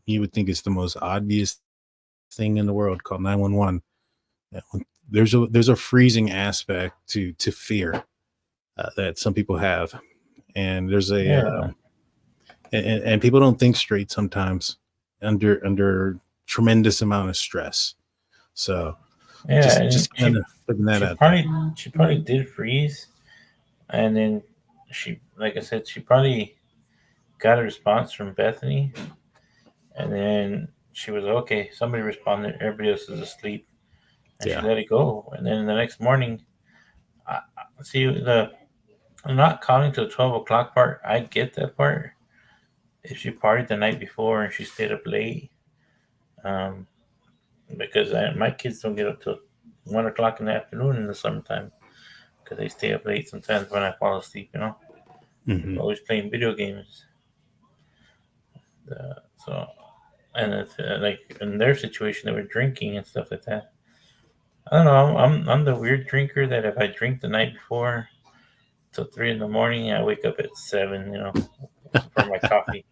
you would think it's the most obvious thing in the world called 911. There's a freezing aspect to fear that some people have. And there's and people don't think straight sometimes under tremendous amount of stress. So just kind of putting that out. She probably did freeze, and then she, like I said, she probably got a response from Bethany, and then she was okay. Somebody responded. Everybody else is asleep, and she let it go. And then the next morning, I'm not counting to the 12 o'clock part. I get that part. If she partied the night before and she stayed up late, because my kids don't get up till 1 o'clock in the afternoon in the summertime, because they stay up late sometimes when I fall asleep. Mm-hmm. Always playing video games. And it's like in their situation, they were drinking and stuff like that. I don't know. I'm the weird drinker that if I drink the night before till 3 a.m, I wake up at 7, for my coffee.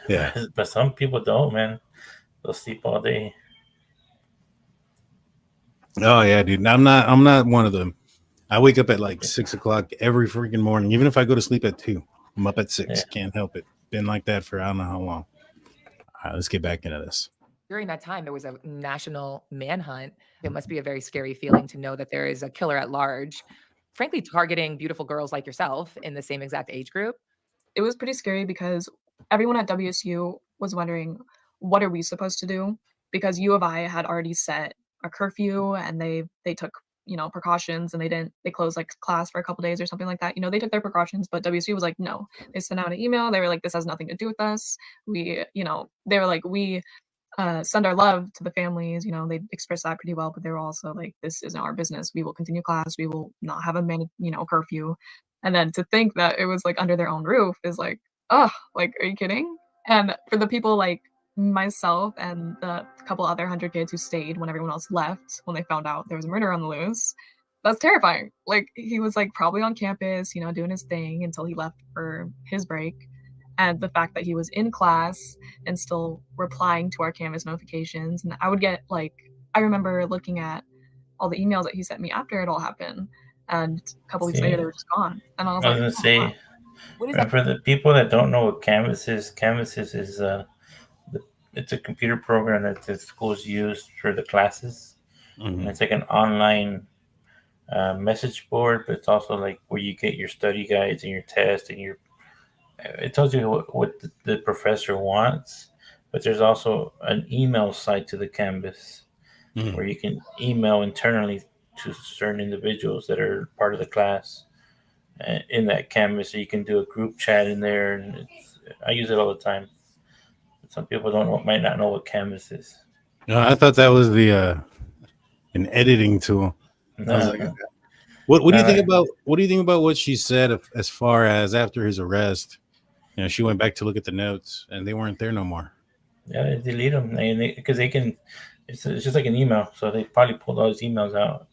Yeah. But some people don't, man. They'll sleep all day. Oh yeah, dude. I'm not one of them. I wake up at like 6 o'clock every freaking morning. Even if I go to sleep at 2, I'm up at 6. Can't help it. Been like that for I don't know how long. All right, let's get back into this. During that time, there was a national manhunt. It must be a very scary feeling to know that there is a killer at large, frankly, targeting beautiful girls like yourself in the same exact age group. It was pretty scary because everyone at WSU was wondering, what are we supposed to do? Because U of I had already set a curfew and they took, precautions, and they closed like class for a couple days or something like that. They took their precautions, but WSU was like, no. They sent out an email. They were like, this has nothing to do with us. We, they were like, we send our love to the families. They expressed that pretty well, but they were also like, this isn't our business. We will continue class. We will not have a curfew. And then to think that it was like under their own roof is like, oh, like, are you kidding? And for the people like myself and the couple other 100 kids who stayed when everyone else left, when they found out there was a murder on the loose, that's terrifying. Like, he was like probably on campus, doing his thing until he left for his break. and the fact that he was in class and still replying to our Canvas notifications. And I would get like, I remember looking at all the emails that he sent me after it all happened, and a couple weeks later they were just gone. And I was I like, was gonna say, What is that? for the people that don't know what Canvas is, it's a computer program that the schools use for the classes. Mhm. And it's like an online message board, but it's also like where you get your study guides and your tests, and it tells you what the professor wants. But there's also an email side to the Canvas where you can email internally to certain individuals that are part of the class in that Canvas. So you can do a group chat in there, and I use it all the time. Some people might not know what Canvas is. No, I thought that was the an editing tool. I was like, what do you think about what she said as far as after his arrest? You know, she went back to look at the notes, and they weren't there no more. Yeah, they delete them because they can. It's just like an email, so they probably pulled all his emails out,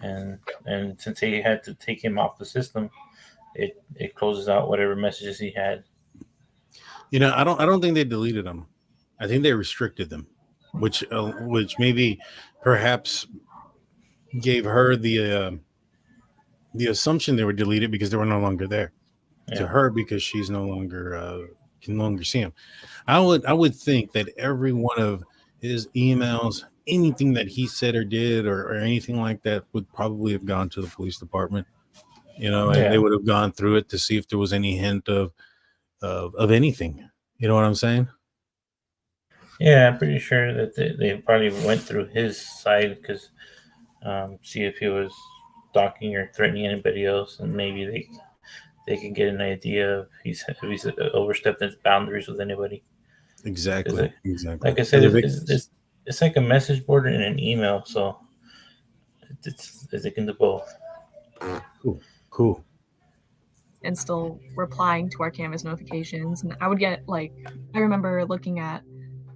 and since they had to take him off the system, it closes out whatever messages he had. You know, I don't think they deleted them. I think they restricted them, which maybe perhaps gave her the assumption they were deleted because they were no longer there to her, because she's no longer can no longer see him. I would think that every one of his emails, anything that he said or did or anything like that, would probably have gone to the police department. You know, and they would have gone through it to see if there was any hint of anything. You know what I'm saying? Yeah, I'm pretty sure that they probably went through his side because see if he was stalking or threatening anybody else, and maybe they can get an idea if he's overstepped his boundaries with anybody. Exactly. Like I said, it's like a message board and an email, so they can do both. Cool. and still replying to our Canvas notifications. And I would get like, I remember looking at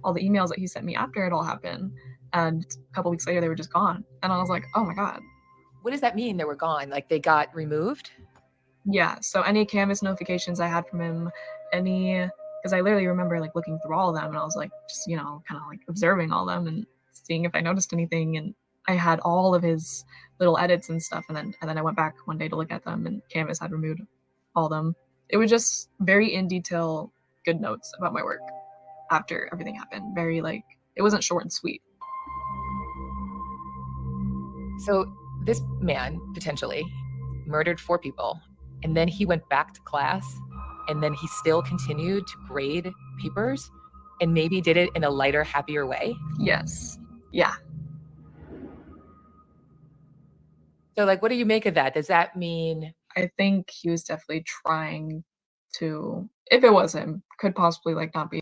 all the emails that he sent me after it all happened, and a couple weeks later they were just gone. And I was like, oh my God. What does that mean they were gone? Like they got removed? Yeah. So any Canvas notifications I had from him, because I literally remember like looking through all of them, and I was like, just, kind of like observing all of them and seeing if I noticed anything. And I had all of his little edits and stuff. And then I went back one day to look at them, and Canvas had removed all of them. It was just very in detail, good notes about my work after everything happened. Very like, it wasn't short and sweet. So this man potentially murdered 4 people, and then he went back to class, and then he still continued to grade papers, and maybe did it in a lighter, happier way. Yes. Yeah. So like, what do you make of that? Does that mean? I think he was definitely trying to, if it was him, could possibly like not be.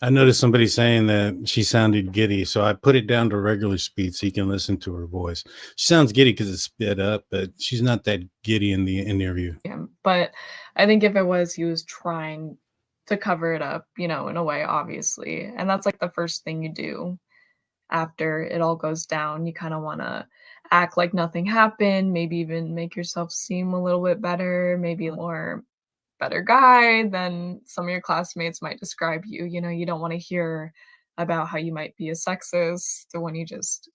I noticed somebody saying that she sounded giddy, so I put it down to regular speed so you can listen to her voice. She sounds giddy because it's sped up, but she's not that giddy in the interview. Yeah, but I think if it was, he was trying to cover it up, in a way, obviously. And that's like the first thing you do after it all goes down. You kind of want to act like nothing happened, maybe even make yourself seem a little bit better, maybe a more better guy than some of your classmates might describe you. You don't want to hear about how you might be a sexist when you just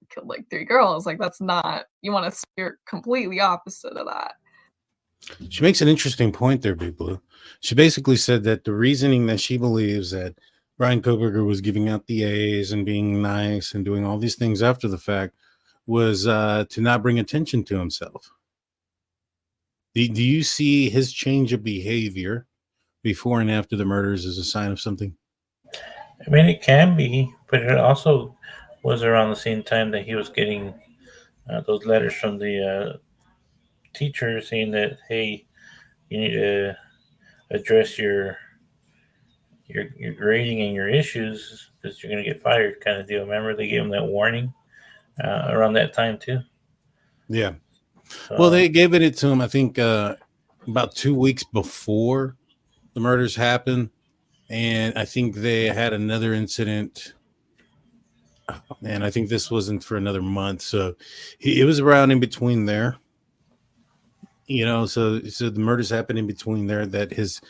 killed like 3 girls. Like that's not, you want to steer completely opposite of that. She makes an interesting point there, Big Blue. She basically said that the reasoning that she believes that Bryan Kohberger was giving out the A's and being nice and doing all these things after the fact was to not bring attention to himself. Do you see his change of behavior before and after the murders as a sign of something? I mean, it can be, but it also was around the same time that he was getting those letters from the teacher saying that, hey, you need to address your grading and your issues because you're going to get fired kind of deal. Remember, they gave him that warning around that time too. Yeah. Well, they gave it to him, I think, about 2 weeks before the murders happened. And I think they had another incident. And I think this wasn't for another month. So it was around in between there. So the murders happened in between there, that his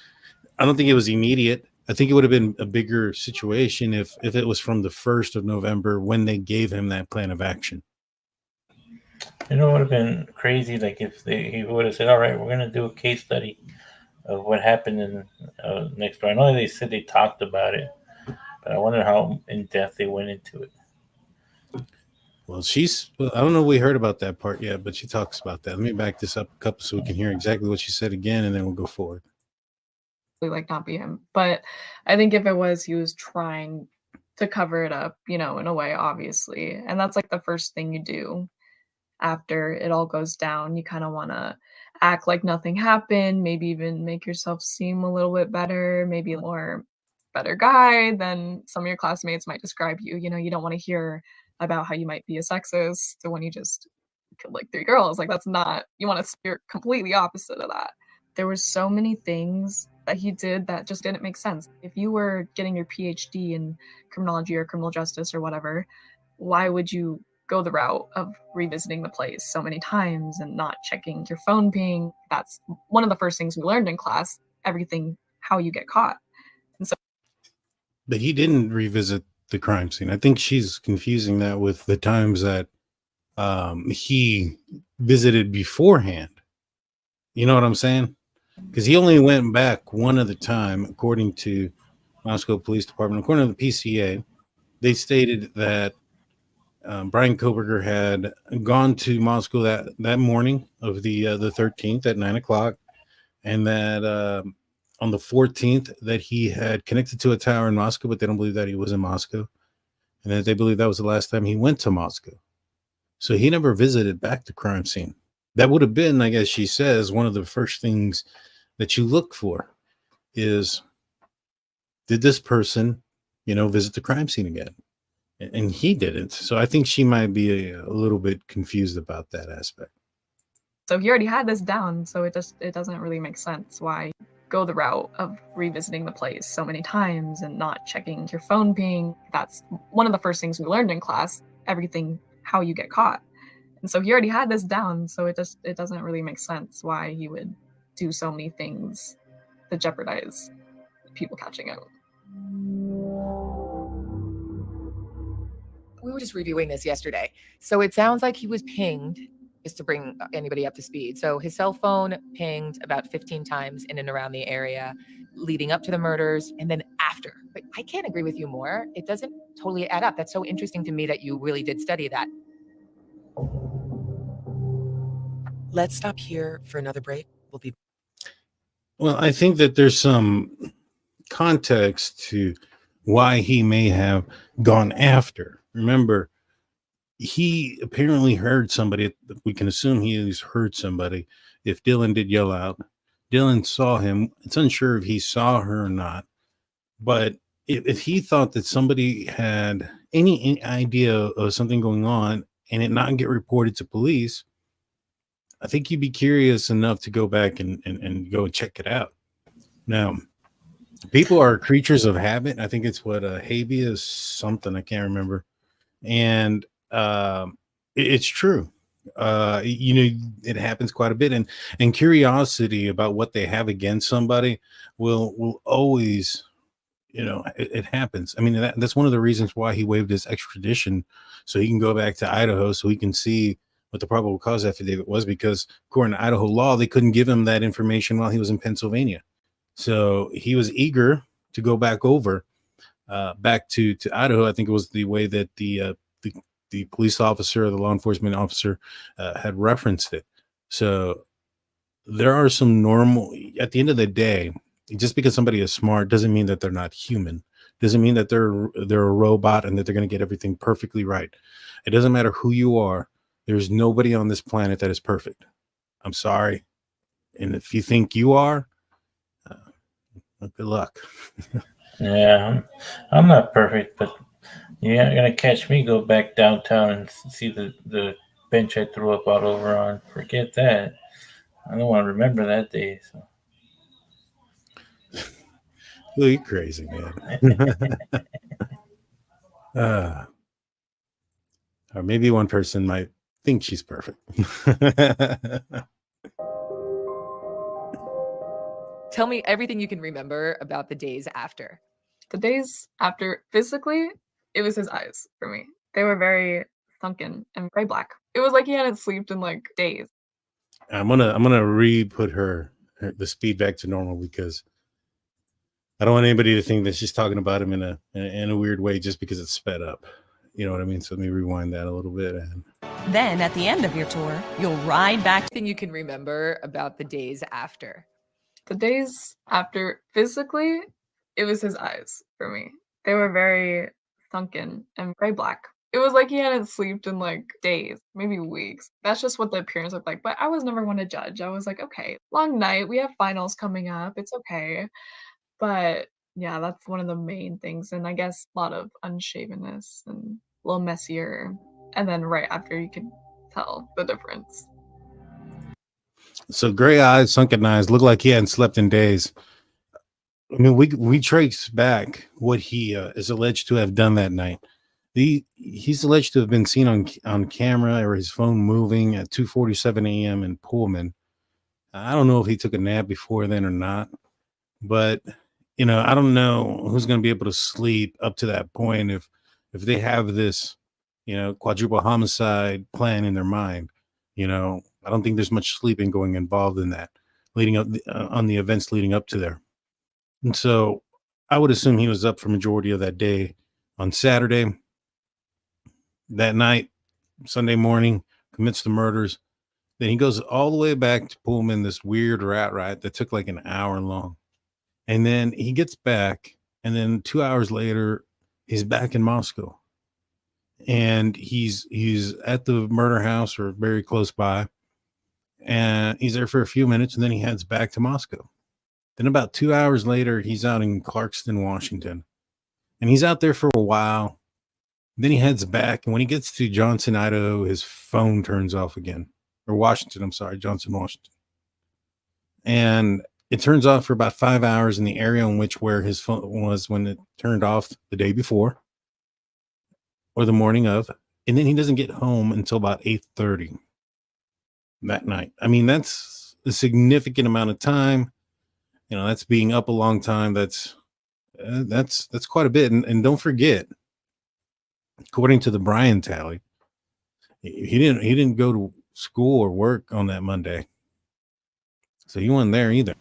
I don't think it was immediate. I think it would have been a bigger situation if it was from the 1st of November when they gave him that plan of action. You know, it would have been crazy, like if he would have said, "All right, we're going to do a case study of what happened in next door." I know they said they talked about it, but I wonder how in depth they went into it. Well, I don't know if we heard about that part yet, but she talks about that. Let me back this up a couple so we can hear exactly what she said again, and then we'll go forward. Like not be him. But I think if it was, he was trying to cover it up, in a way, obviously. And that's like the first thing you do after it all goes down. You kind of want to act like nothing happened, maybe even make yourself seem a little bit better, maybe a more better guy than some of your classmates might describe you. You don't want to hear about how you might be a sexist when you just killed like 3 girls. Like that's not, you want to steer completely opposite of that. There were so many things that he did that just didn't make sense. If you were getting your PhD in criminology or criminal justice or whatever, why would you go the route of revisiting the place so many times and not checking your phone ping? That's one of the first things we learned in class, everything, how you get caught. And so, but he didn't revisit the crime scene. I think she's confusing that with the times that he visited beforehand. You know what I'm saying? Because he only went back one at a time, according to Moscow Police Department. According to the PCA, they stated that Bryan Kohberger had gone to Moscow that morning of the 13th at 9 o'clock, and that on the 14th that he had connected to a tower in Moscow, but they don't believe that he was in Moscow, and that they believe that was the last time he went to Moscow. So he never visited back the crime scene. That would have been, I guess she says, one of the first things that you look for is, did this person, visit the crime scene again? And he didn't. So I think she might be a little bit confused about that aspect. So he already had this down, so it doesn't really make sense why go the route of revisiting the place so many times and not checking your phone ping. That's one of the first things we learned in class, everything, how you get caught. And so he already had this down, so it doesn't really make sense why he would do so many things to jeopardize people catching him. We were just reviewing this yesterday. So it sounds like he was pinged, just to bring anybody up to speed. So his cell phone pinged about 15 times in and around the area leading up to the murders and then after. But I can't agree with you more. It doesn't totally add up. That's so interesting to me that you really did study that. Let's stop here for another break. We'll be. Well, I think that there's some context to why he may have gone after. Remember, he apparently heard somebody. We can assume he at least heard somebody. If Dylan did yell out, Dylan saw him. It's unsure if he saw her or not. But if he thought that somebody had any idea of something going on and it not get reported to police, I think you'd be curious enough to go back and go and check it out. Now, people are creatures of habit. I think it's what habeas something, I can't remember. And it's true. It happens quite a bit. And curiosity about what they have against somebody will always, it happens. I mean, that's one of the reasons why he waived his extradition, so he can go back to Idaho so he can see what the probable cause affidavit was, because according to Idaho law, they couldn't give him that information while he was in Pennsylvania. So he was eager to go back over, back to Idaho. I think it was the way that the police officer or the law enforcement officer had referenced it. So there are some normal, at the end of the day, just because somebody is smart doesn't mean that they're not human. Doesn't mean that they're a robot and that they're going to get everything perfectly right. It doesn't matter who you are. There's nobody on this planet that is perfect. I'm sorry. And if you think you are, good luck. Yeah, I'm not perfect, but you're not going to catch me go back downtown and see the bench I threw up all over on. Forget that. I don't want to remember that day. So. Well, you're crazy, man. Or maybe one person might think she's perfect. Tell me everything you can remember about the days after. The days after, physically, it was his eyes for me. They were very sunken and gray black. It was like he hadn't slept in like days. I'm gonna re-put the speed back to normal because I don't want anybody to think that she's talking about him in a weird way just because it's sped up. You know what I mean? So let me rewind that a little bit. And then at the end of your tour, you'll ride back. Thing you can remember about the days after. The days after, physically, it was his eyes for me. They were very sunken and gray black. It was like he hadn't slept in like days, maybe weeks. That's just what the appearance looked like. But I was never one to judge. I was like, okay, long night. We have finals coming up. It's okay. But yeah, that's one of the main things. And I guess a lot of unshavenness and a little messier. And then right after, you can tell the difference. So gray eyes, sunken eyes, look like he hadn't slept in days. I mean, we trace back what he is alleged to have done that night. He's alleged to have been seen on camera or his phone moving at 2:47 a.m. in Pullman. I don't know if he took a nap before then or not, but I don't know who's going to be able to sleep up to that point if they have this, quadruple homicide plan in their mind. I don't think there's much sleeping going involved in that, leading up on the events leading up to there. And so I would assume he was up for majority of that day on Saturday. That night, Sunday morning, commits the murders. Then he goes all the way back to Pullman, this weird rat ride that took like an hour long. And then he gets back, and then 2 hours later, he's back in Moscow. And he's at the murder house or very close by. And he's there for a few minutes, and then he heads back to Moscow. Then about 2 hours later, he's out in Clarkston, Washington. And he's out there for a while. Then he heads back, and when he gets to Johnson, Idaho, his phone turns off again. Or Washington, I'm sorry, Johnson, Washington. And it turns off for about 5 hours in the area where his phone was when it turned off the day before or the morning of. And then he doesn't get home until about 8:30 that night. I mean, that's a significant amount of time. That's being up a long time. That's quite a bit. And don't forget, according to the Bryan tally, he didn't go to school or work on that Monday, so he wasn't there either.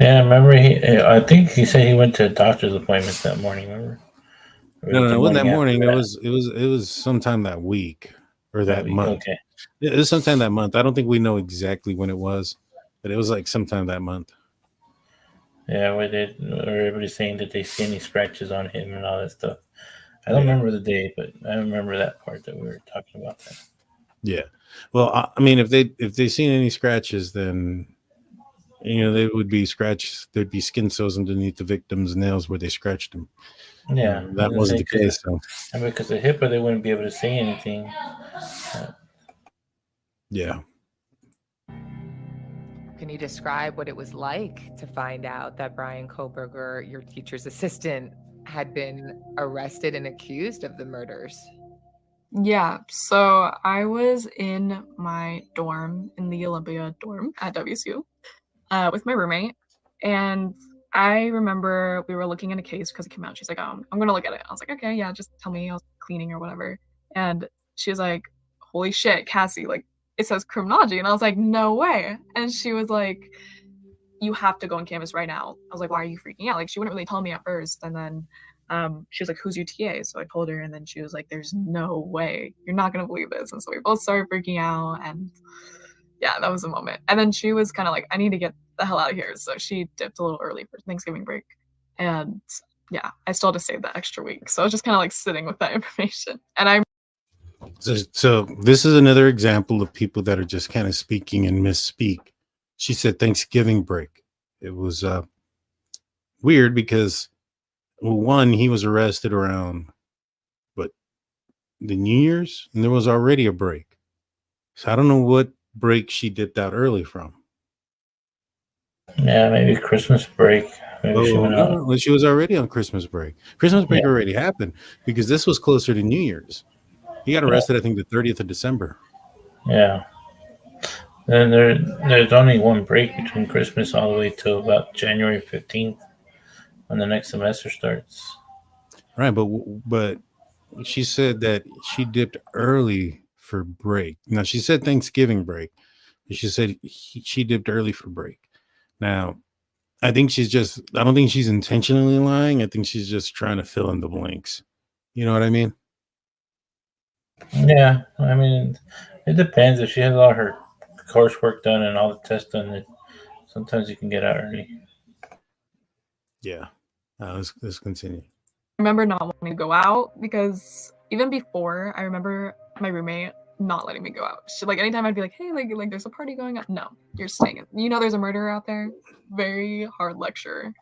Yeah, I remember I think he said he went to a doctor's appointment that morning. Remember? No, it wasn't that morning. It was sometime that week or that month. Okay, it was sometime that month. I don't think we know exactly when it was, but it was like sometime that month. Yeah, everybody's saying that they see any scratches on him and all that stuff. I don't remember the day, but I remember that part that we were talking about. That. Yeah. Well, I mean, if they seen any scratches, then they would be scratches. There'd be skin cells underneath the victim's nails where they scratched them. Yeah, that wasn't the case. So. I mean, because of HIPAA, they wouldn't be able to say anything. Yeah. Can you describe what it was like to find out that Bryan Kohberger, your teacher's assistant, had been arrested and accused of the murders? Yeah, so I was in my dorm, in the Olympia dorm at WSU, with my roommate. And I remember we were looking in a case because it came out. She's like, I'm going to look at it. I was like, okay, yeah, just tell me. I was cleaning or whatever. And she was like, holy shit, Cassie, like, it says criminology. And I was like, no way. And she was like, you have to go on campus right now. I was like, why are you freaking out? Like, she wouldn't really tell me at first. And then she was like, who's your TA? So I told her, and then she was like, there's no way. You're not going to believe this. And so we both started freaking out. And yeah, that was a moment. And then she was kind of like, I need to get the hell out of here. So she dipped a little early for Thanksgiving break. And yeah, I still had to save that extra week. So I was just kind of like sitting with that information. And So this is another example of people that are just kind of speaking and misspeak. She said Thanksgiving break. It was weird because, well, one, he was arrested around, the New Year's, and there was already a break. So I don't know what break she dipped out early from. Yeah, maybe Christmas break. Maybe she went out. Well, she was already on Christmas break. Christmas break already happened because this was closer to New Year's. He got arrested, I think, the 30th of December. Yeah. Then there's only one break between Christmas all the way to about January 15th when the next semester starts. Right, but she said that she dipped early for break. Now she said Thanksgiving break. She said she dipped early for break. Now, I don't think she's intentionally lying. I think she's just trying to fill in the blanks. You know what I mean? Yeah, I mean, it depends. If she has all her coursework done and all the tests done, sometimes you can get out early. Yeah. Let's continue. I remember not wanting to go out because even before, I remember my roommate not letting me go out. She, like anytime I'd be like, "Hey, like there's a party going on." No, you're staying in. You know, there's a murderer out there. Very hard lecture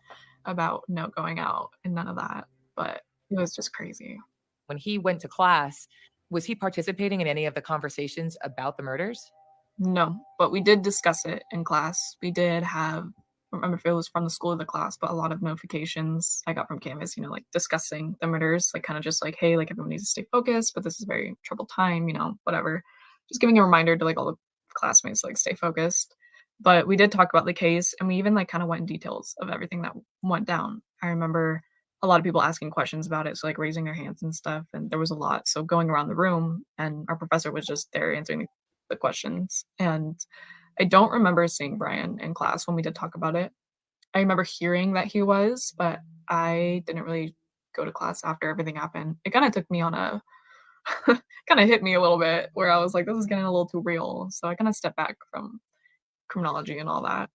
about no going out and none of that. But it was just crazy. When he went to class, was he participating in any of the conversations about the murders? No, but we did discuss it in class. We did have, I don't remember if it was from the school or the class, but a lot of notifications I got from Canvas, you know, like discussing the murders, like kind of just like, hey, like everyone needs to stay focused, but this is a very troubled time, you know, whatever. Just giving a reminder to like all the classmates, like stay focused. But we did talk about the case and we even like kind of went in details of everything that went down. I remember a lot of people asking questions about it, so like raising their hands and stuff, and there was a lot. So going around the room and our professor was just there answering the questions. And I don't remember seeing Bryan in class when we did talk about it. I remember hearing that he was, but I didn't really go to class after everything happened. It kind of took me on a kind of hit me a little bit where I was like, this is getting a little too real. So I kind of stepped back from criminology and all that.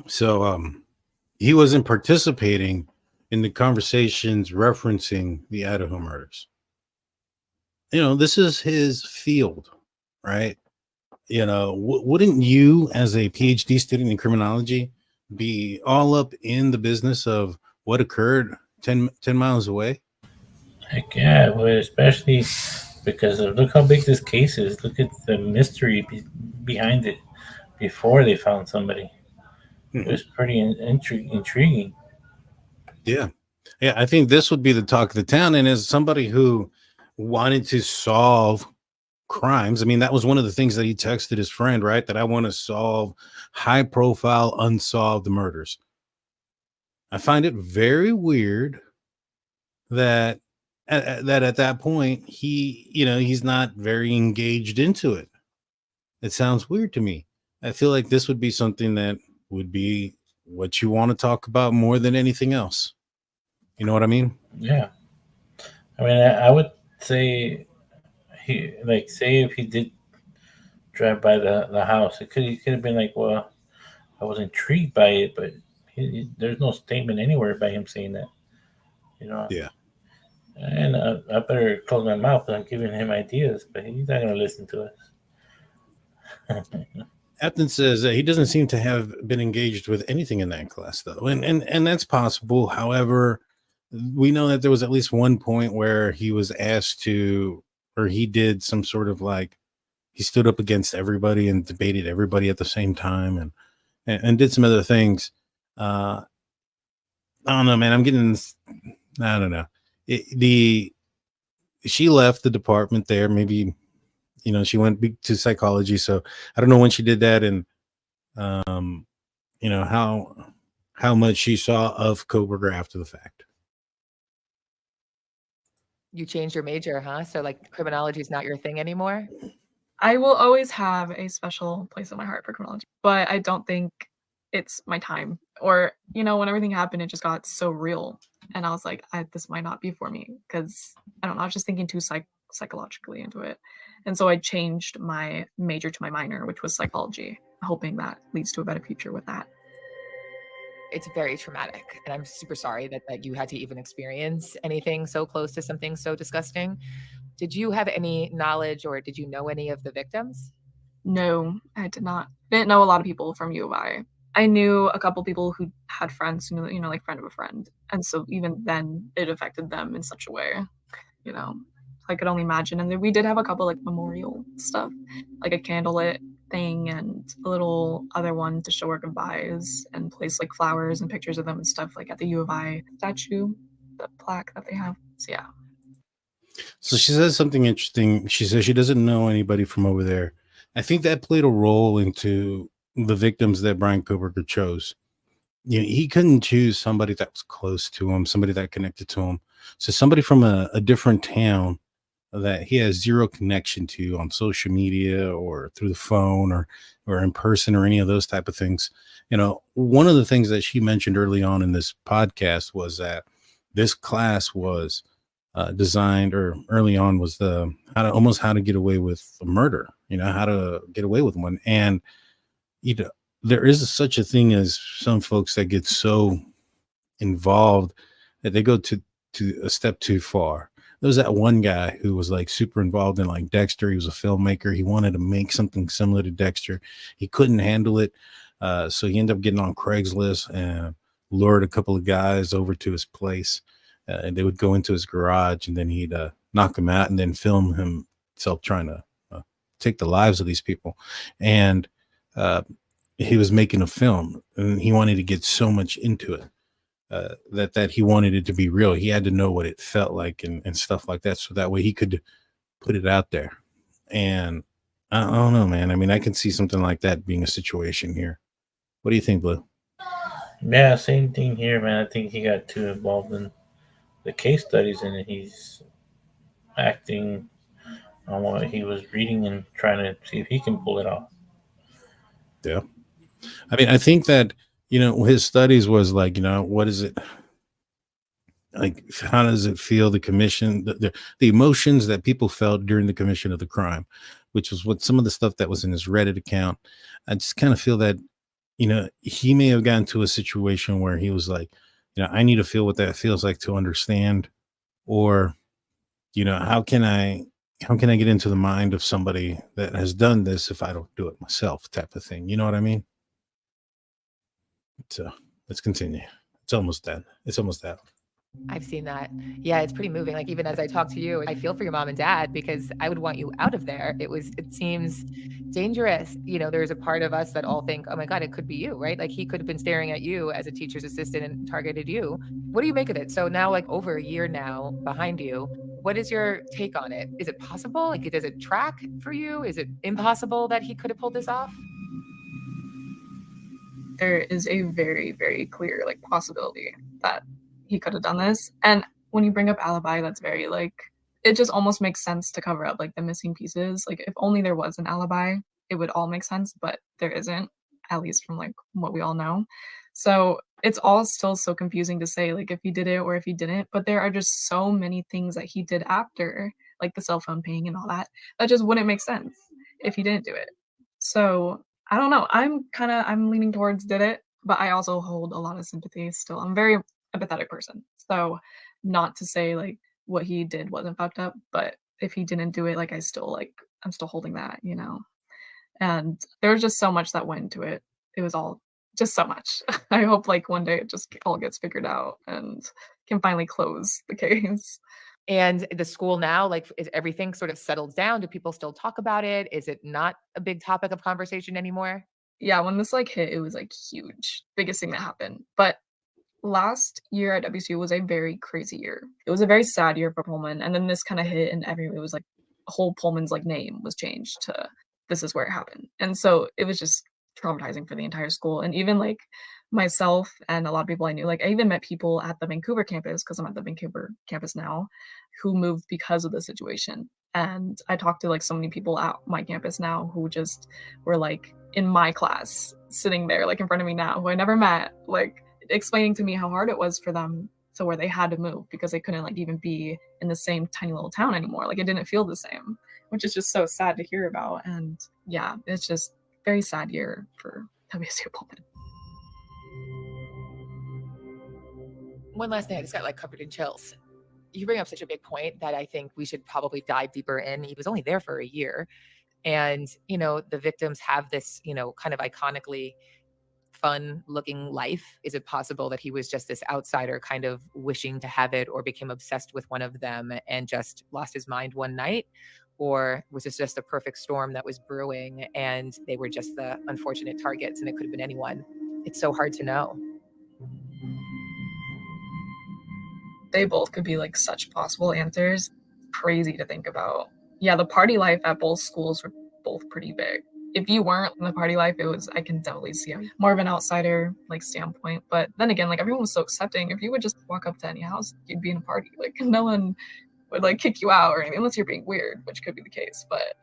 So he wasn't participating in the conversations referencing the Idaho murders. You know, this is his field, right? You know, wouldn't you, as a PhD student in criminology, be all up in the business of what occurred 10 miles away? Heck yeah, well, especially because look how big this case is. Look at the mystery behind it before they found somebody. It was pretty intriguing. Yeah. Yeah, I think this would be the talk of the town. And as somebody who wanted to solve crimes, I mean, that was one of the things that he texted his friend, right? That I want to solve high profile, unsolved murders. I find it very weird that at that point, he's not very engaged into it. It sounds weird to me. I feel like this would be something that would be what you want to talk about more than anything else. You know what I mean? Yeah. I mean, I would say say if he did drive by the house, he could have been like, well, I was intrigued by it, but there's no statement anywhere by him saying that, you know. Yeah. And I better close my mouth because I'm giving him ideas, but he's not going to listen to us. Upton says he doesn't seem to have been engaged with anything in that class, though, and that's possible. However, we know that there was at least one point where he was asked to, or he did some sort of like, he stood up against everybody and debated everybody at the same time, and did some other things. I don't know, man. I don't know. She left the department there. Maybe, you know, she went to psychology. So I don't know when she did that, and you know, how much she saw of Kohberger after the fact. You changed your major, huh? So like criminology is not your thing anymore? I will always have a special place in my heart for criminology, but I don't think it's my time. Or, you know, when everything happened, it just got so real. And I was like, this might not be for me because I don't know, I was just thinking too psychologically into it. And so I changed my major to my minor, which was psychology, hoping that leads to a better future with that. It's very traumatic, and I'm super sorry that you had to even experience anything so close to something so disgusting. Did you have any knowledge or did you know any of the victims? No, I did not. Didn't know a lot of people from U of I. I knew a couple people who had friends who, you know, like friend of a friend. And so even then it affected them in such a way, you know, I could only imagine. And then we did have a couple like memorial stuff, like a candlelit thing and a little other one to show our goodbyes and place like flowers and pictures of them and stuff like at the U of I statue, the plaque that they have. So yeah. So she says something interesting. She says she doesn't know anybody from over there. I think that played a role into the victims that Bryan Kohberger chose. He couldn't choose somebody that was close to him, somebody that connected to him. So somebody from a different town that he has zero connection to on social media or through the phone or in person or any of those type of things. One of the things that she mentioned early on in this podcast was that this class was designed, or early on was the how to get away with a murder, how to get away with one. And there is such a thing as some folks that get so involved that they go to a step too far. There was that one guy who was like super involved in like Dexter. He was a filmmaker. He wanted to make something similar to Dexter. He couldn't handle it. So he ended up getting on Craigslist and lured a couple of guys over to his place. And they would go into his garage, and then he'd knock them out and then film himself trying to take the lives of these people. And he was making a film, and he wanted to get so much into it. That he wanted it to be real. He had to know what it felt like and stuff like that, so that way he could put it out there. And I don't know, man. I mean, I can see something like that being a situation here. What do you think, Blue? Yeah, same thing here, man. I think he got too involved in the case studies, and he's acting on what he was reading and trying to see if he can pull it off. Yeah. I mean, I think that, his studies was like, what is it? Like, how does it feel, the commission, the emotions that people felt during the commission of the crime, which was what some of the stuff that was in his Reddit account. I just kind of feel that, he may have gotten to a situation where he was like, I need to feel what that feels like to understand, or, how can I get into the mind of somebody that has done this if I don't do it myself, type of thing. You know what I mean? So let's continue. It's almost done. I've seen that. Yeah, it's pretty moving. Like, even as I talk to you, I feel for your mom and dad, because I would want you out of there. It seems dangerous. There's a part of us that all think, oh my God, it could be you, right? Like, he could have been staring at you as a teacher's assistant and targeted you. What do you make of it? So now, like, over a year now behind you, what is your take on it? Is it possible? Like, does it track for you? Is it impossible that he could have pulled this off? There is a very, very clear possibility that he could have done this. And when you bring up alibi, that's very it just almost makes sense to cover up the missing pieces. If only there was an alibi, it would all make sense, but there isn't, at least from what we all know. So it's all still so confusing to say if he did it or if he didn't, but there are just so many things that he did after, the cell phone ping and all that just wouldn't make sense if he didn't do it. So I don't know. I'm leaning towards did it, but I also hold a lot of sympathy still. I'm very empathetic person. So not to say what he did wasn't fucked up, but if he didn't do it, I'm still holding that, And there was just so much that went into it. It was all just so much. I hope one day it just all gets figured out and can finally close the case. And the school now, is everything sort of settled down? Do people still talk about it? Is it not a big topic of conversation anymore? Yeah, when this hit, it was huge. Biggest thing that happened. But last year at WSU was a very crazy year. It was a very sad year for Pullman. And then this kind of hit, and it was whole Pullman's name was changed to this is where it happened. And so it was just traumatizing for the entire school. And even myself and a lot of people I knew, I even met people at the Vancouver campus, because I'm at the Vancouver campus now, who moved because of the situation. And I talked to so many people at my campus now who just were in my class, sitting there in front of me now, who I never met, explaining to me how hard it was for them to where they had to move because they couldn't even be in the same tiny little town anymore. It didn't feel the same, which is just so sad to hear about. And yeah, it's just very sad year for WSU Pullman. One last thing, I just got covered in chills. You bring up such a big point that I think we should probably dive deeper in. He was only there for a year. And, the victims have this, kind of iconically fun looking life. Is it possible that he was just this outsider kind of wishing to have it, or became obsessed with one of them and just lost his mind one night? Or was this just a perfect storm that was brewing and they were just the unfortunate targets and it could have been anyone? It's so hard to know. They both could be such possible answers. Crazy to think about. Yeah, the party life at both schools were both pretty big. if you weren't in the party life, I can definitely see more of an outsider like standpoint. But then again, like everyone was so accepting. If you would just walk up to any house, you'd be in a party. Like no one would like kick you out or anything unless you're being weird, which could be the case. But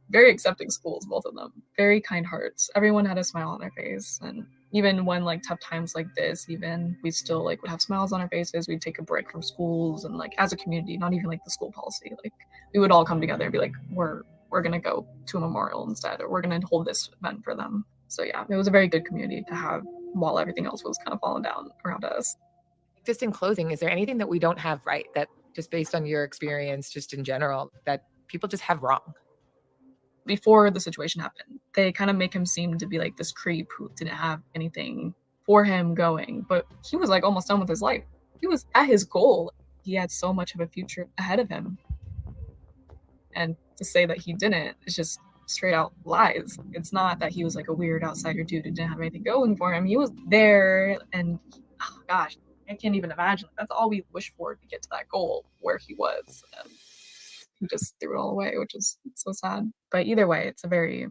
very accepting schools, both of them. Very kind hearts. Everyone had a smile on their face. And even when like tough times like this, even we still like would have smiles on our faces. We'd take a break from schools and like as a community, not even like the school policy, like we would all come together and be like, we're going to go to a memorial instead, or we're going to hold this event for them. So yeah, it was a very good community to have while everything else was kind of falling down around us. Just in closing, is there anything that we don't have right, that just based on your experience, just in general, that people just have wrong? Before the situation happened, they kind of make him seem to be like this creep who didn't have anything for him going, but he was like almost done with his life. He was at his goal. He had so much of a future ahead of him. And to say that he didn't is just straight out lies. It's not that he was like a weird outsider dude who didn't have anything going for him. He was there, and oh gosh, I can't even imagine. That's all we wish for to get to that goal where he was. And he just threw it all away, which is so sad. But either way, it's a very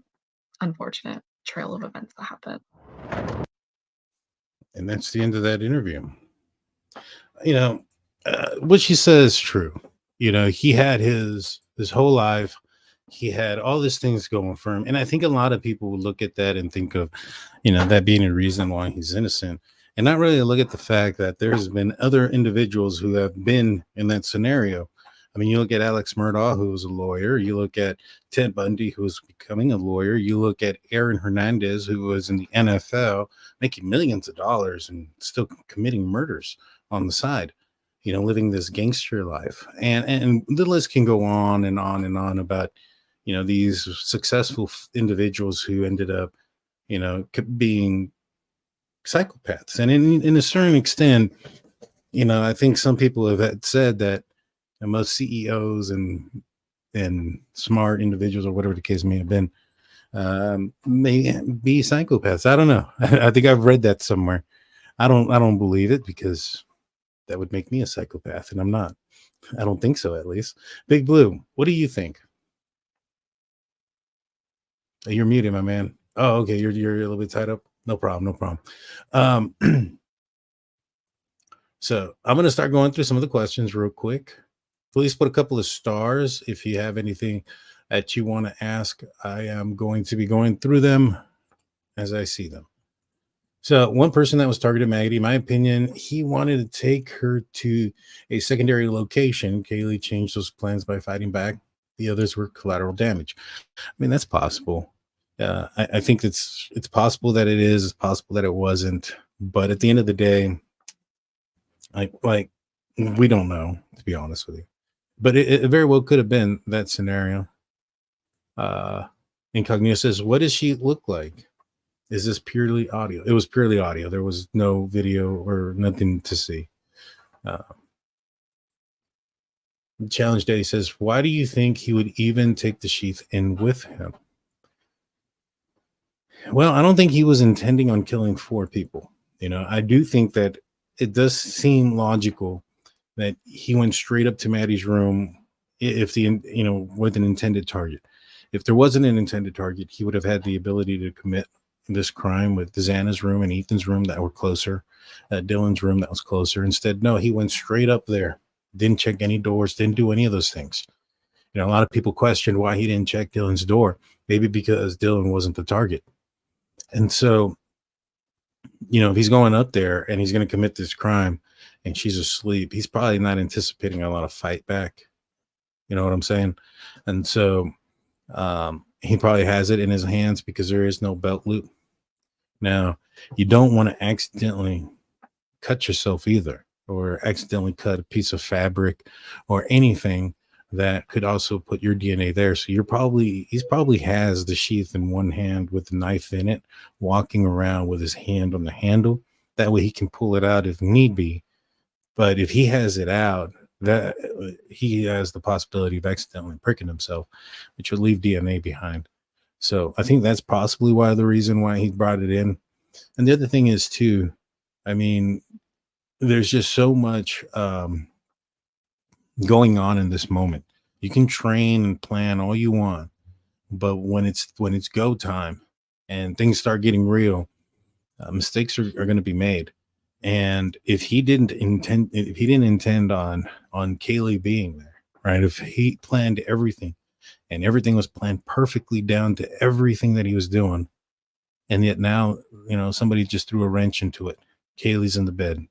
unfortunate trail of events that happened. And that's the end of that interview. What she says is true. He had his whole life. He had all these things going for him. And I think a lot of people would look at that and think of, that being a reason why he's innocent. And not really look at the fact that there's been other individuals who have been in that scenario. I mean, you look at Alex Murdaugh, who was a lawyer. You look at Ted Bundy, who was becoming a lawyer. You look at Aaron Hernandez, who was in the NFL, making millions of dollars and still committing murders on the side, living this gangster life. And the list can go on and on and on about, these successful individuals who ended up, being psychopaths. And in a certain extent, I think some people have had said that most CEOs and smart individuals, or whatever the case may have been, may be psychopaths. I don't know. I think I've read that somewhere. I don't believe it, because that would make me a psychopath, and I'm not. I don't think so, at least. Big Blue, what do you think? You're muted, my man. Oh, okay. You're a little bit tied up. No problem. So I'm going to start going through some of the questions real quick. Please put a couple of stars if you have anything that you want to ask. I am going to be going through them as I see them. So one person that was targeted, Maggie, in my opinion, he wanted to take her to a secondary location. Kaylee changed those plans by fighting back. The others were collateral damage. I mean, that's possible. I think it's possible that it is. It's possible that it wasn't. But at the end of the day, like we don't know, to be honest with you. But it very well could have been that scenario. Incognito says, what does she look like? Is this purely audio? It was purely audio. There was no video or nothing to see. Challenge Day says, why do you think he would even take the sheath in with him? Well, I don't think he was intending on killing 4 people. I do think that it does seem logical that he went straight up to Maddie's room with an intended target. If there wasn't an intended target, he would have had the ability to commit this crime with Xana's room and Ethan's room that were closer, Dylan's room that was closer. Instead, no, he went straight up there, didn't check any doors, didn't do any of those things. A lot of people questioned why he didn't check Dylan's door, maybe because Dylan wasn't the target. And so, if he's going up there and he's going to commit this crime and she's asleep, he's probably not anticipating a lot of fight back. You know what I'm saying? And so he probably has it in his hands because there is no belt loop. Now, you don't want to accidentally cut yourself either, or accidentally cut a piece of fabric or anything that could also put your DNA there. So he's probably has the sheath in one hand with the knife in it, walking around with his hand on the handle. That way he can pull it out if need be. But if he has it out, that he has the possibility of accidentally pricking himself, which would leave DNA behind. So I think that's possibly the reason why he brought it in. And the other thing is too, I mean, there's just so much going on in this moment. You can train and plan all you want, but when it's go time and things start getting real, mistakes are going to be made. And if he didn't intend on Kaylee being there, right? If he planned everything and everything was planned perfectly down to everything that he was doing, and yet now, somebody just threw a wrench into it. Kaylee's in the bed.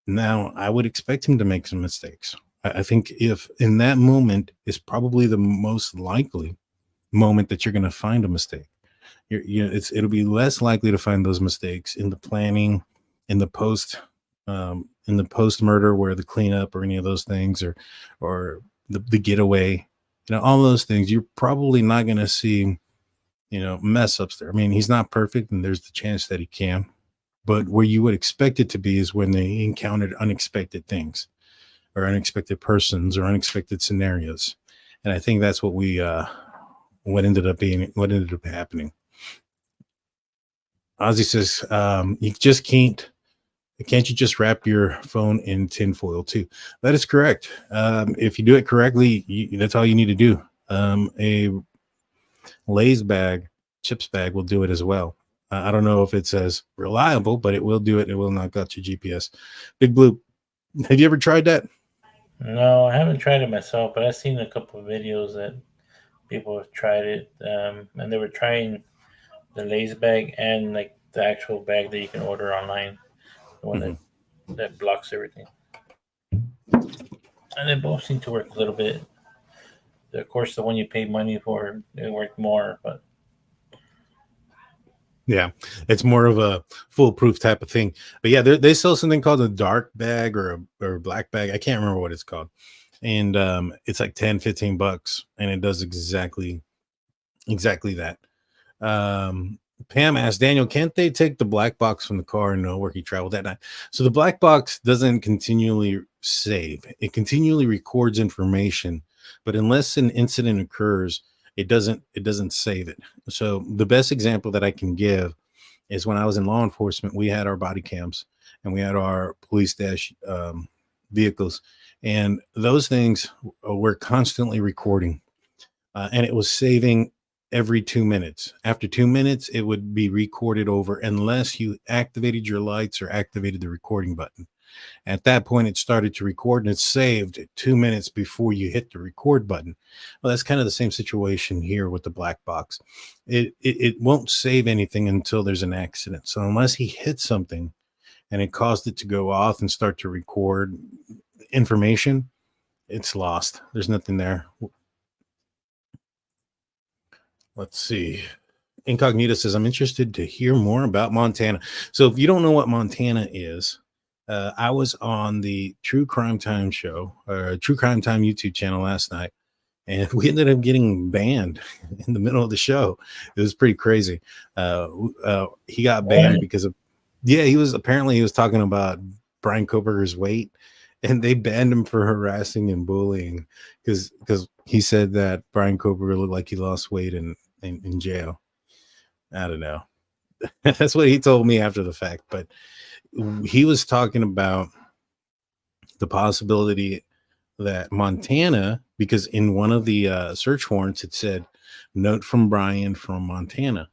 Now, I would expect him to make some mistakes. I think if in that moment is probably the most likely moment that you're going to find a mistake. It'll be less likely to find those mistakes in the planning, in the post murder, where the cleanup or any of those things, or the getaway, all those things. You're probably not going to see, mess ups there. I mean, he's not perfect, and there's the chance that he can. But where you would expect it to be is when they encountered unexpected things, or unexpected persons, or unexpected scenarios. And I think that's what what ended up happening. Ozzy says, you just can't you just wrap your phone in tinfoil too? That is correct. If you do it correctly, that's all you need to do. A Lay's bag, chips bag will do it as well. I don't know if it's as reliable, but it will do it. It will knock out your GPS. Big Blue, have you ever tried that? No, I haven't tried it myself, but I've seen a couple of videos that people have tried it, and they were trying the Lay's bag and like the actual bag that you can order online, the one that blocks everything. And they both seem to work a little bit. Of course, the one you pay money for, it worked more, but yeah, it's more of a foolproof type of thing. But yeah, they sell something called a dark bag or a black bag. I can't remember what it's called. And it's like $10-15, and it does exactly that. Pam asked Daniel, can't they take the black box from the car and know where he traveled that night? So the black box doesn't continually save. It continually records information, but unless an incident occurs, it doesn't save it. So the best example that I can give is when I was in law enforcement, we had our body cams and we had our police dash vehicles, and those things were constantly recording, and it was saving every 2 minutes. After 2 minutes, it would be recorded over unless you activated your lights or activated the recording button. At that point, it started to record, and it's saved 2 minutes before you hit the record button. Well, that's kind of the same situation here with the black box. It won't save anything until there's an accident. So unless he hit something and it caused it to go off and start to record information, it's lost. There's nothing there. Let's see. Incognito says, I'm interested to hear more about Montana. So if you don't know what Montana is, I was on the True Crime Time show, True Crime Time YouTube channel last night, and we ended up getting banned in the middle of the show. It was pretty crazy. He got banned because of, he was talking about Bryan Kohberger's weight, and they banned him for harassing and bullying because he said that Bryan Kohberger looked like he lost weight in jail. I don't know. That's what he told me after the fact, but he was talking about the possibility that Montana, because in one of the search warrants, it said, note from Bryan from Montana.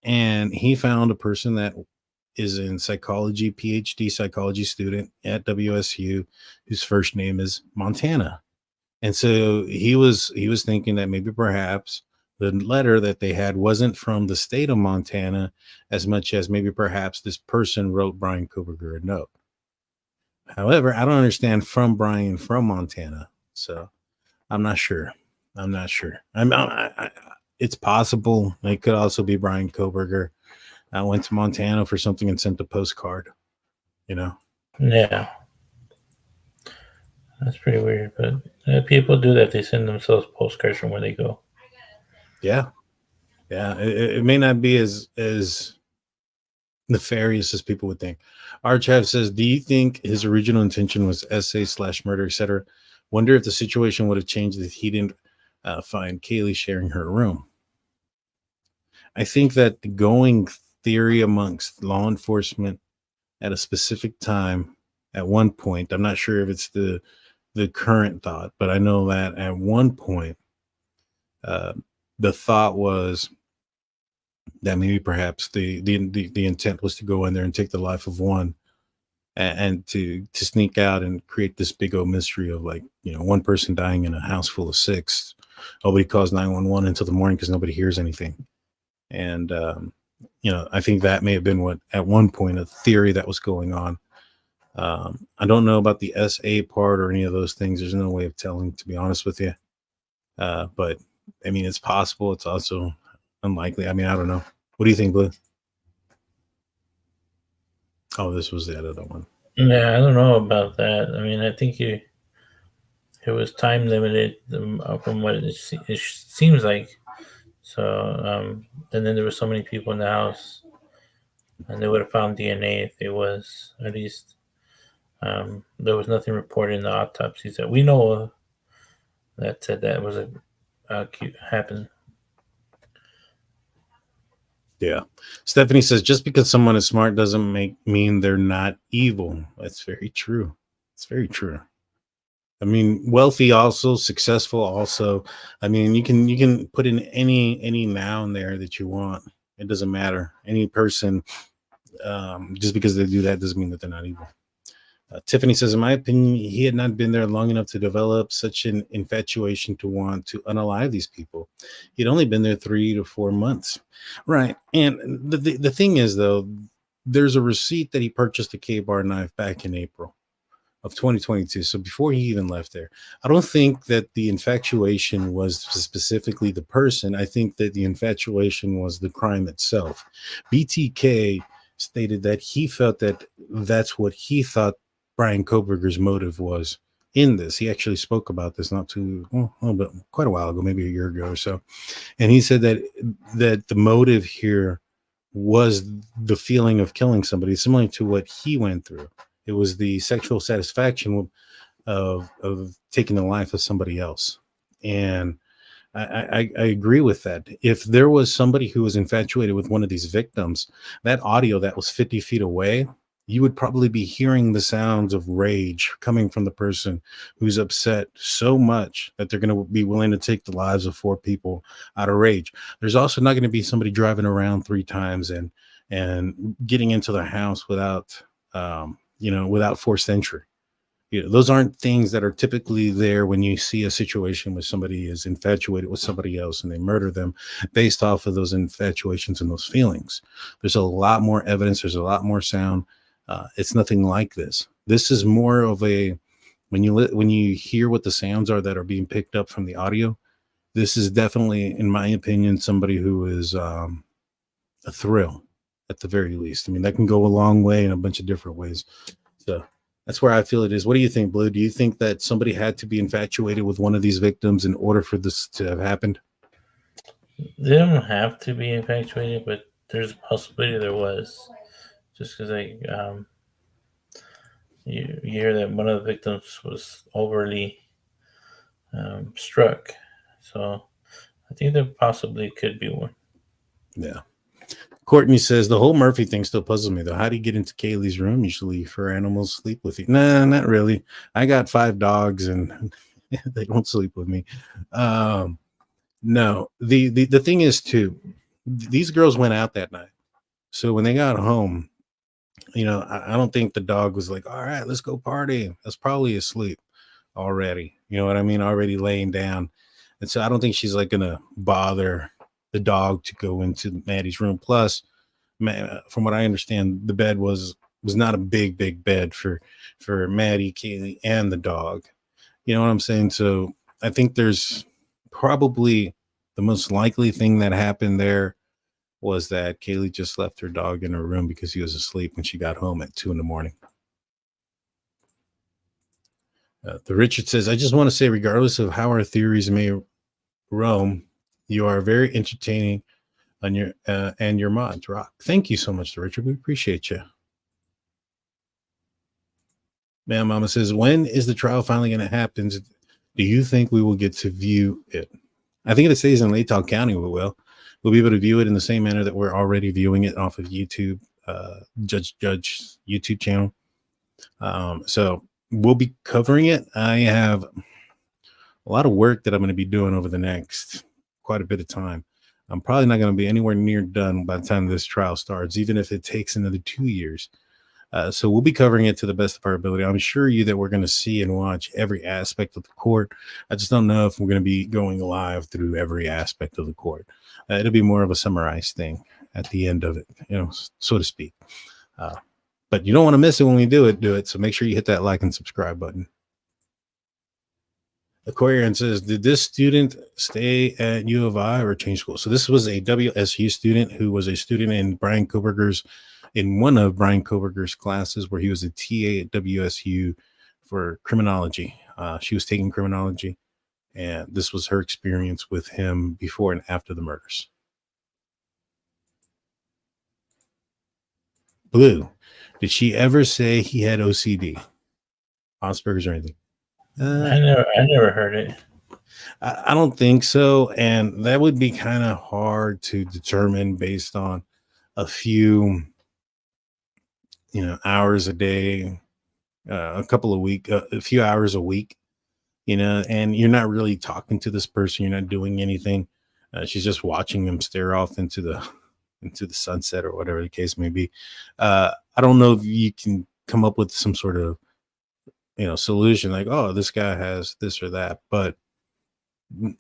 And he found a person that is in psychology, PhD psychology student at WSU, whose first name is Montana. And so he was thinking that maybe perhaps the letter that they had wasn't from the state of Montana as much as maybe perhaps this person wrote Bryan Kohberger a note. However, I don't understand from Bryan from Montana. So I'm not sure. It's possible. It could also be Bryan Kohberger. I went to Montana for something and sent a postcard, Yeah. That's pretty weird, but people do that. They send themselves postcards from where they go. Yeah. It may not be as nefarious as people would think. Archav says, do you think his original intention was essay/murder, etc.? Wonder if the situation would have changed if he didn't find Kaylee sharing her room. I think that the going theory amongst law enforcement at a specific time, at one point, I'm not sure if it's the current thought, but I know that at one point, the thought was that maybe perhaps the intent was to go in there and take the life of one, and to sneak out and create this big old mystery of, like, one person dying in a house full of six. Nobody calls 911 until the morning because nobody hears anything. And I think that may have been what at one point a theory that was going on. I don't know about the SA part or any of those things. There's no way of telling, to be honest with you. But I mean, it's possible. It's also unlikely. I mean, I don't know. What do you think, Blue? Oh, this was the other one. Yeah, I don't know about that. I mean, I think it was time limited from what it seems like. So, and then there were so many people in the house, and they would have found DNA if it was, at least. There was nothing reported in the autopsies that we know of that said that was happened. Yeah. Stephanie says, just because someone is smart doesn't mean they're not evil. That's very true. It's very true. I mean, wealthy also, successful also. I mean, you can put in any noun there that you want. It doesn't matter. Any person, just because they do that doesn't mean that they're not evil. Tiffany says, in my opinion, he had not been there long enough to develop such an infatuation to want to unalive these people. He'd only been there 3 to 4 months. Right. And the thing is, though, there's a receipt that he purchased a K-bar knife back in April of 2022. So before he even left there, I don't think that the infatuation was specifically the person. I think that the infatuation was the crime itself. BTK stated that he felt that that's what he thought Bryan Kohberger's motive was in this. He actually spoke about this quite a while ago, maybe a year ago or so. And he said that the motive here was the feeling of killing somebody, similar to what he went through. It was the sexual satisfaction of taking the life of somebody else. And I agree with that. If there was somebody who was infatuated with one of these victims, that audio that was 50 feet away, you would probably be hearing the sounds of rage coming from the person who's upset so much that they're going to be willing to take the lives of 4 people out of rage. There's also not going to be somebody driving around 3 times and getting into the house without forced entry. Those aren't things that are typically there when you see a situation where somebody is infatuated with somebody else and they murder them based off of those infatuations and those feelings. There's a lot more evidence. There's a lot more sound. It's nothing like this. This is more of a, when you hear what the sounds are that are being picked up from the audio, this is definitely, in my opinion, somebody who is a thrill at the very least. I mean, that can go a long way in a bunch of different ways. So that's where I feel it is. What do you think, Blue? Do you think that somebody had to be infatuated with one of these victims in order for this to have happened? They don't have to be infatuated, but there's a possibility there was. Just because you hear that one of the victims was overly struck. So I think there possibly could be one. Yeah. Courtney says, the whole Murphy thing still puzzles me, though. How do you get into Kaylee's room? Usually fur animals sleep with you. Nah, not really. I got 5 dogs and they don't sleep with me. No, the thing is, too, these girls went out that night. So when they got home, I don't think the dog was like, all right, let's go party. That's probably asleep already. You know what I mean? Already laying down. And so I don't think she's like going to bother the dog to go into Maddie's room. Plus, from what I understand, the bed was not a big bed for Maddie, Kaylee, and the dog. You know what I'm saying? So I think there's probably the most likely thing that happened there was that Kaylee just left her dog in her room because he was asleep when she got home at 2 a.m. The Richard says, I just want to say, regardless of how our theories may roam, you are very entertaining on your and your mods rock. Thank you so much, the Richard. We appreciate you. Man, Mama says, when is the trial finally going to happen? Do you think we will get to view it? I think it stays in Latah County. We will. We'll be able to view it in the same manner that we're already viewing it off of YouTube, Judge YouTube channel. So we'll be covering it. I have a lot of work that I'm going to be doing over the next quite a bit of time. I'm probably not going to be anywhere near done by the time this trial starts, even if it takes another 2 years. So we'll be covering it to the best of our ability. I'm sure you that we're going to see and watch every aspect of the court. I just don't know if we're going to be going live through every aspect of the court. It'll be more of a summarized thing at the end of it, so to speak. But you don't want to miss it when we do it. So make sure you hit that like and subscribe button. Aquarian says, did this student stay at U of I or change school? So this was a WSU student who was a student in one of Bryan Kohberger's classes where he was a TA at WSU for criminology. She was taking criminology, and this was her experience with him before and after the murders. Blue, did she ever say he had OCD, Asperger's, or anything? I never heard it. I don't think so, and that would be kind of hard to determine based on a few hours a day, a few hours a week, and you're not really talking to this person. You're not doing anything. She's just watching them stare off into the sunset or whatever the case may be. I don't know if you can come up with some sort of, solution like, oh, this guy has this or that, but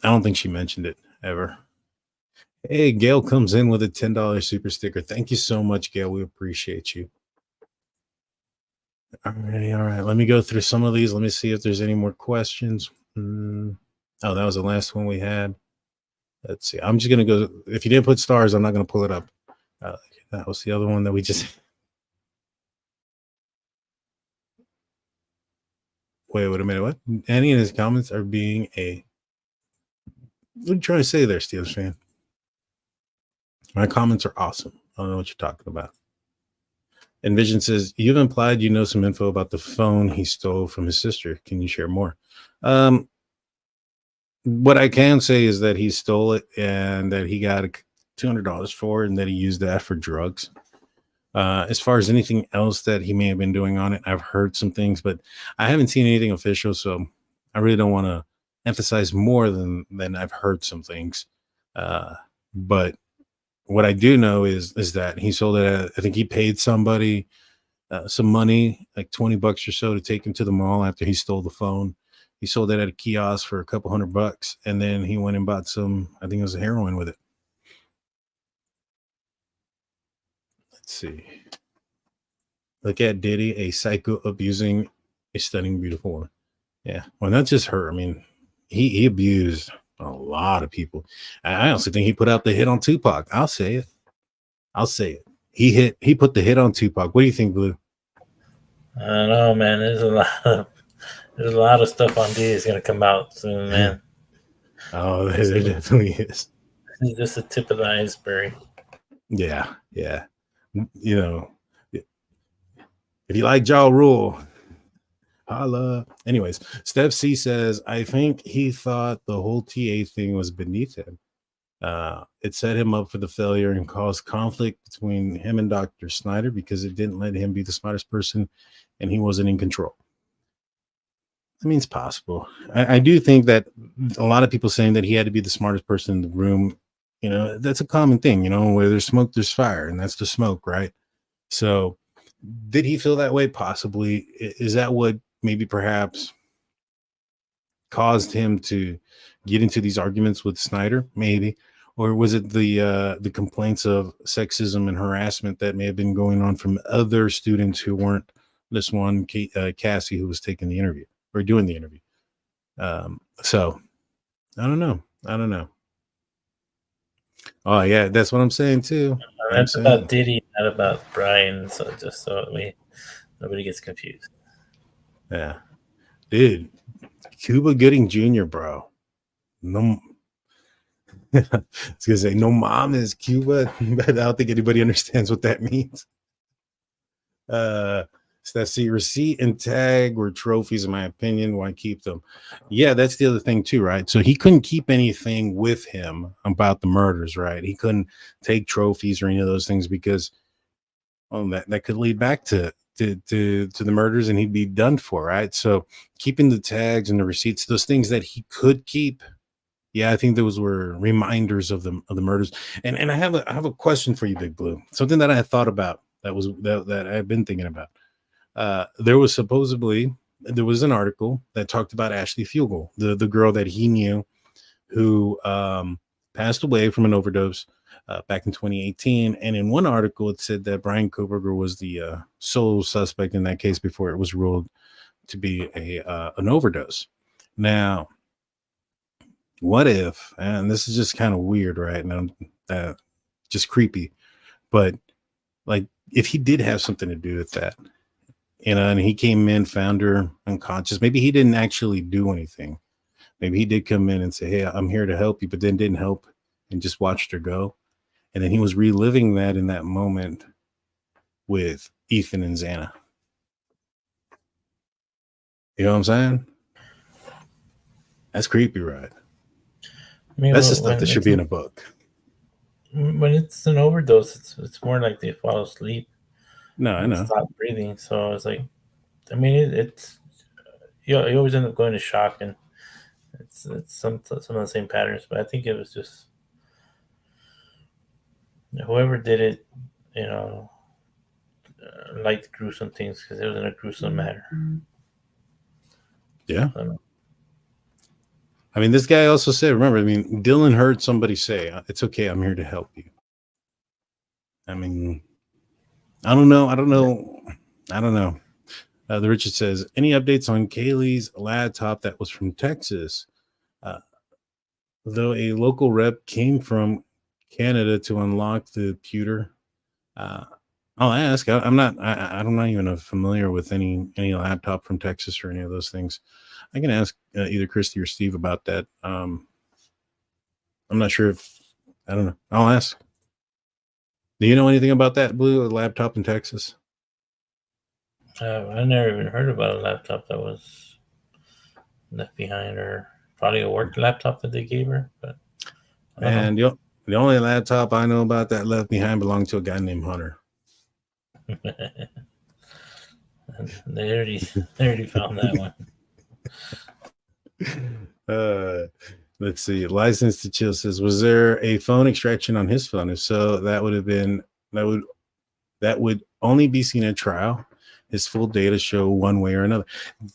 I don't think she mentioned it ever. Hey, Gail comes in with a $10 super sticker. Thank you so much, Gail. We appreciate you. All right. Let me go through some of these. Let me see if there's any more questions. Oh, that was the last one we had. Let's see. I'm just going to go. If you didn't put stars, I'm not going to pull it up. That was the other one that we just. Wait a minute. What? Any of his comments are being a. What are you trying to say there, Steelers fan? My comments are awesome. I don't know what you're talking about. Envision says, you've implied you know some info about the phone he stole from his sister. Can you share more? What I can say is that he stole it and that he got $200 for it and that he used that for drugs. As far as anything else that he may have been doing on it, I've heard some things, but I haven't seen anything official, so I really don't want to emphasize more than I've heard some things. But what I do know is that he sold it. I think he paid somebody some money, like $20 or so, to take him to the mall after he stole the phone. He sold it at a kiosk for a couple $100, and then he went and bought some, I think it was heroin with it. Let's see. Look at Diddy, a psycho abusing a stunning, beautiful woman. Yeah. Well, not just her. I mean, he abused a lot of people. I also think he put out the hit on Tupac. I'll say it. He put the hit on Tupac. What do you think, Blue? I don't know, man. There's a lot of stuff on D is gonna come out soon, man. Oh, there definitely is. It's just the tip of the iceberg. Yeah. If you like Ja Rule, holla. Anyways, Steph C says, I think he thought the whole TA thing was beneath him. It set him up for the failure and caused conflict between him and Dr. Snyder because it didn't let him be the smartest person and he wasn't in control. I mean, it's possible. I do think that a lot of people saying that he had to be the smartest person in the room, that's a common thing, where there's smoke, there's fire, and that's the smoke, right? So did he feel that way? Possibly. Is that what maybe perhaps caused him to get into these arguments with Snyder? Maybe. Or was it the complaints of sexism and harassment that may have been going on from other students who weren't this one, Cassie, who was taking the interview or doing the interview? So I don't know. Oh yeah, that's what I'm saying too. That's about Diddy, not about Bryan. So just so nobody gets confused. Yeah, dude, Cuba Gooding Jr., bro. No, I was gonna say no mom is Cuba, but I don't think anybody understands what that means. Let's see, receipt and tag were trophies, in my opinion. Why keep them? Yeah, that's the other thing too, right? So he couldn't keep anything with him about the murders, right? He couldn't take trophies or any of those things because that could lead back to the murders and he'd be done for, right? So keeping the tags and the receipts, those things that he could keep, Yeah, I think those were reminders of the murders. And I have a question for you, Big Blue. Something that I had thought about that I've been thinking about. There was an article that talked about Ashley Fugel, the girl that he knew who passed away from an overdose back in 2018. And in one article, it said that Bryan Kohberger was the sole suspect in that case before it was ruled to be an overdose. Now, what if, and this is just kind of weird, right? And just creepy, but like if he did have something to do with that, and he came in, found her unconscious. Maybe he didn't actually do anything. Maybe he did come in and say, "Hey, I'm here to help you," but then didn't help and just watched her go. And then he was reliving that in that moment with Ethan and Xana. You know what I'm saying? That's creepy, right? I mean, that's the stuff that should be in a book. When it's an overdose, it's more like they fall asleep. No, I know. Stop breathing. So it's like, I mean, it's you always end up going to shock, and it's some of the same patterns. But I think it was just whoever did it, liked gruesome things because it was in a gruesome manner. Yeah. I mean, this guy also said, remember, Dylan heard somebody say, "It's okay, I'm here to help you." I mean, I don't know. The Richard says, any updates on Kaylee's laptop that was from Texas? Though a local rep came from Canada to unlock the computer. I'll ask. I'm not even familiar with any laptop from Texas or any of those things. I can ask either Christy or Steve about that. I'm not sure I don't know. I'll ask. Do you know anything about that, Blue, laptop in Texas? I never even heard about a laptop that was left behind, or probably a work laptop that they gave her. But and the only laptop I know about that left behind belonged to a guy named Hunter. They already found that one. Let's see. License to Chill says, was there a phone extraction on his phone? If so, that would only be seen at trial. His full data show one way or another.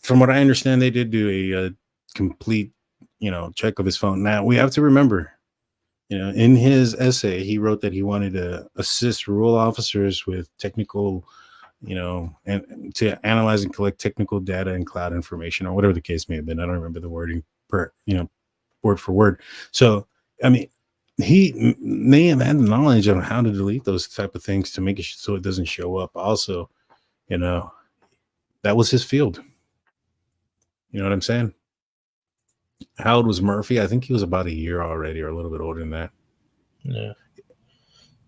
From what I understand, they did do a complete, check of his phone. Now we have to remember, in his essay, he wrote that he wanted to assist rural officers with technical, and to analyze and collect technical data and cloud information, or whatever the case may have been. I don't remember the wording word for word. So, he may have had the knowledge of how to delete those type of things to make it so it doesn't show up. Also, that was his field. You know what I'm saying? How old was Murphy? I think he was about a year already, or a little bit older than that. Yeah,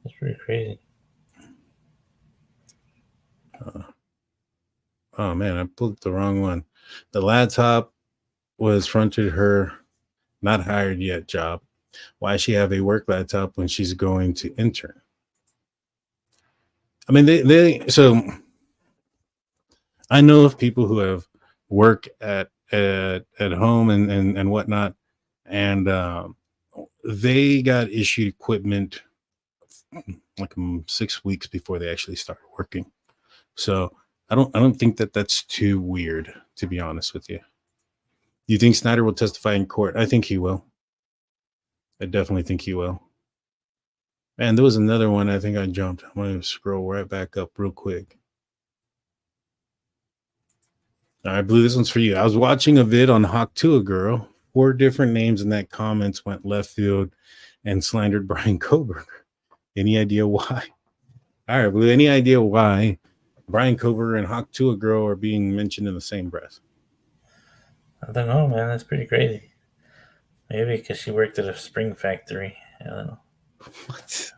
that's pretty crazy. Oh man, I pulled the wrong one. The laptop was fronted her not hired yet job. Why she have a work laptop when she's going to intern? I mean, so I know of people who have work at home and whatnot, and they got issued equipment like 6 weeks before they actually started working. So I don't think that's too weird, to be honest with you. Do you think Snyder will testify in court? I think he will. I definitely think he will. And there was another one. I think I jumped. I'm going to scroll right back up real quick. All right, Blue, this one's for you. I was watching a vid on Hawk to a Girl. 4 different names in that comments went left field and slandered Bryan Kohberger. Any idea why? All right, Blue, any idea why Bryan Kohberger and Hawk to a Girl are being mentioned in the same breath? I don't know, man. That's pretty crazy. Maybe because she worked at a spring factory. I don't know. What?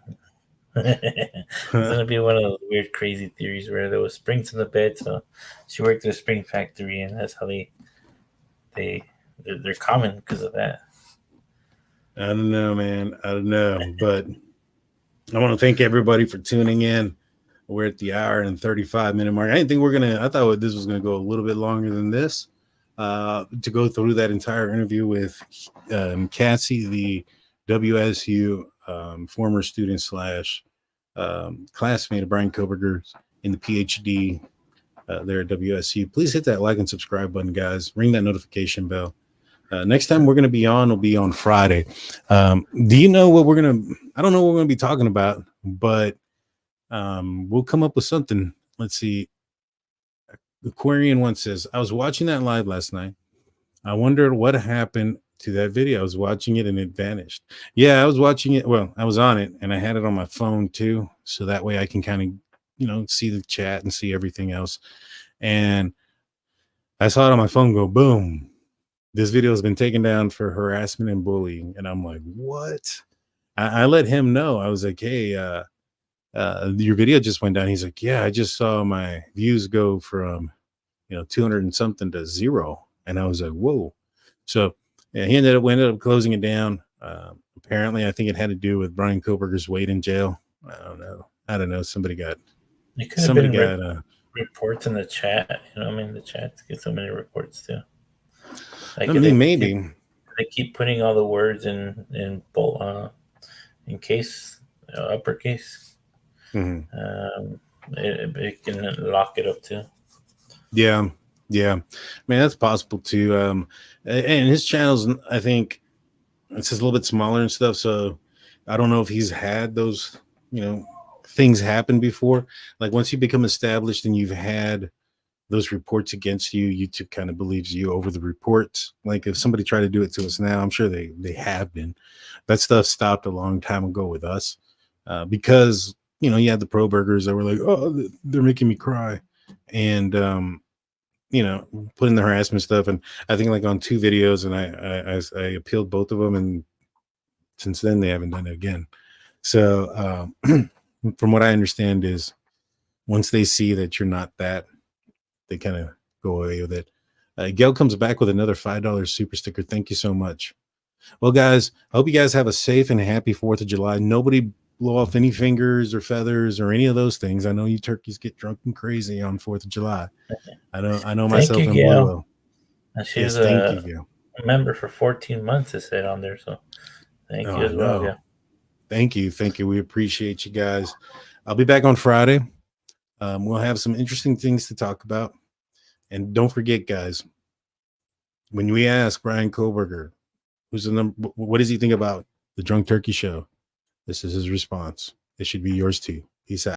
It's gonna be one of those weird, crazy theories where there was springs in the bed, so she worked at a spring factory, and that's how they're common because of that. I don't know, man. I don't know, but I want to thank everybody for tuning in. We're at the hour and 35-minute mark. I didn't think I thought this was gonna go a little bit longer than this, to go through that entire interview with Cassie, the WSU former student slash classmate of Bryan Kohberger in the PhD there at WSU. Please hit that like and subscribe button, guys. Ring that notification bell. Next time we're going to be on will be on Friday. Do you know what I don't know what we're going to be talking about, but we'll come up with something. Let's see. Aquarian one says, I was watching that live last night. I wondered what happened to that video. I was watching it and it vanished. Yeah, I was watching it. Well, I was on it and I had it on my phone too. So that way I can kind of, see the chat and see everything else. And I saw it on my phone go, boom. This video has been taken down for harassment and bullying. And I'm like, what? I let him know. I was like, hey, your video just went down. He's like, yeah, I just saw my views go from 200 and something to 0. And I was like, whoa. So yeah, we ended up closing it down. Apparently I think it had to do with Bryan Kohberger's weight in jail. I don't know. Somebody got reports in the chat. The chat gets so many reports too. Like maybe they keep putting all the words in case uppercase. Mm-hmm. It can lock it up too. Yeah. I mean, that's possible too. And his channel's, I think it's just a little bit smaller and stuff. So I don't know if he's had those, things happen before. Like once you become established and you've had those reports against you, YouTube kind of believes you over the reports. Like if somebody tried to do it to us now, I'm sure they have been. That stuff stopped a long time ago with us because, you had the pro burgers that were like, oh, they're making me cry. And, putting the harassment stuff. And I think like on 2 videos and I appealed both of them. And since then they haven't done it again. So from what I understand is once they see that you're not that, they kind of go away with it. Gail comes back with another $5 super sticker. Thank you so much. Well, guys, I hope you guys have a safe and happy 4th of July. Nobody blow off any fingers or feathers or any of those things. I know you turkeys get drunk and crazy on 4th of July. I know myself and Blue will. She's a member for 14 months, it said on there. So thank you as well. Yeah. Thank you. We appreciate you guys. I'll be back on Friday. We'll have some interesting things to talk about. And don't forget, guys, when we ask Bryan Kohberger, what does he think about the Drunk Turkey Show? This is his response. It should be yours too. Peace out.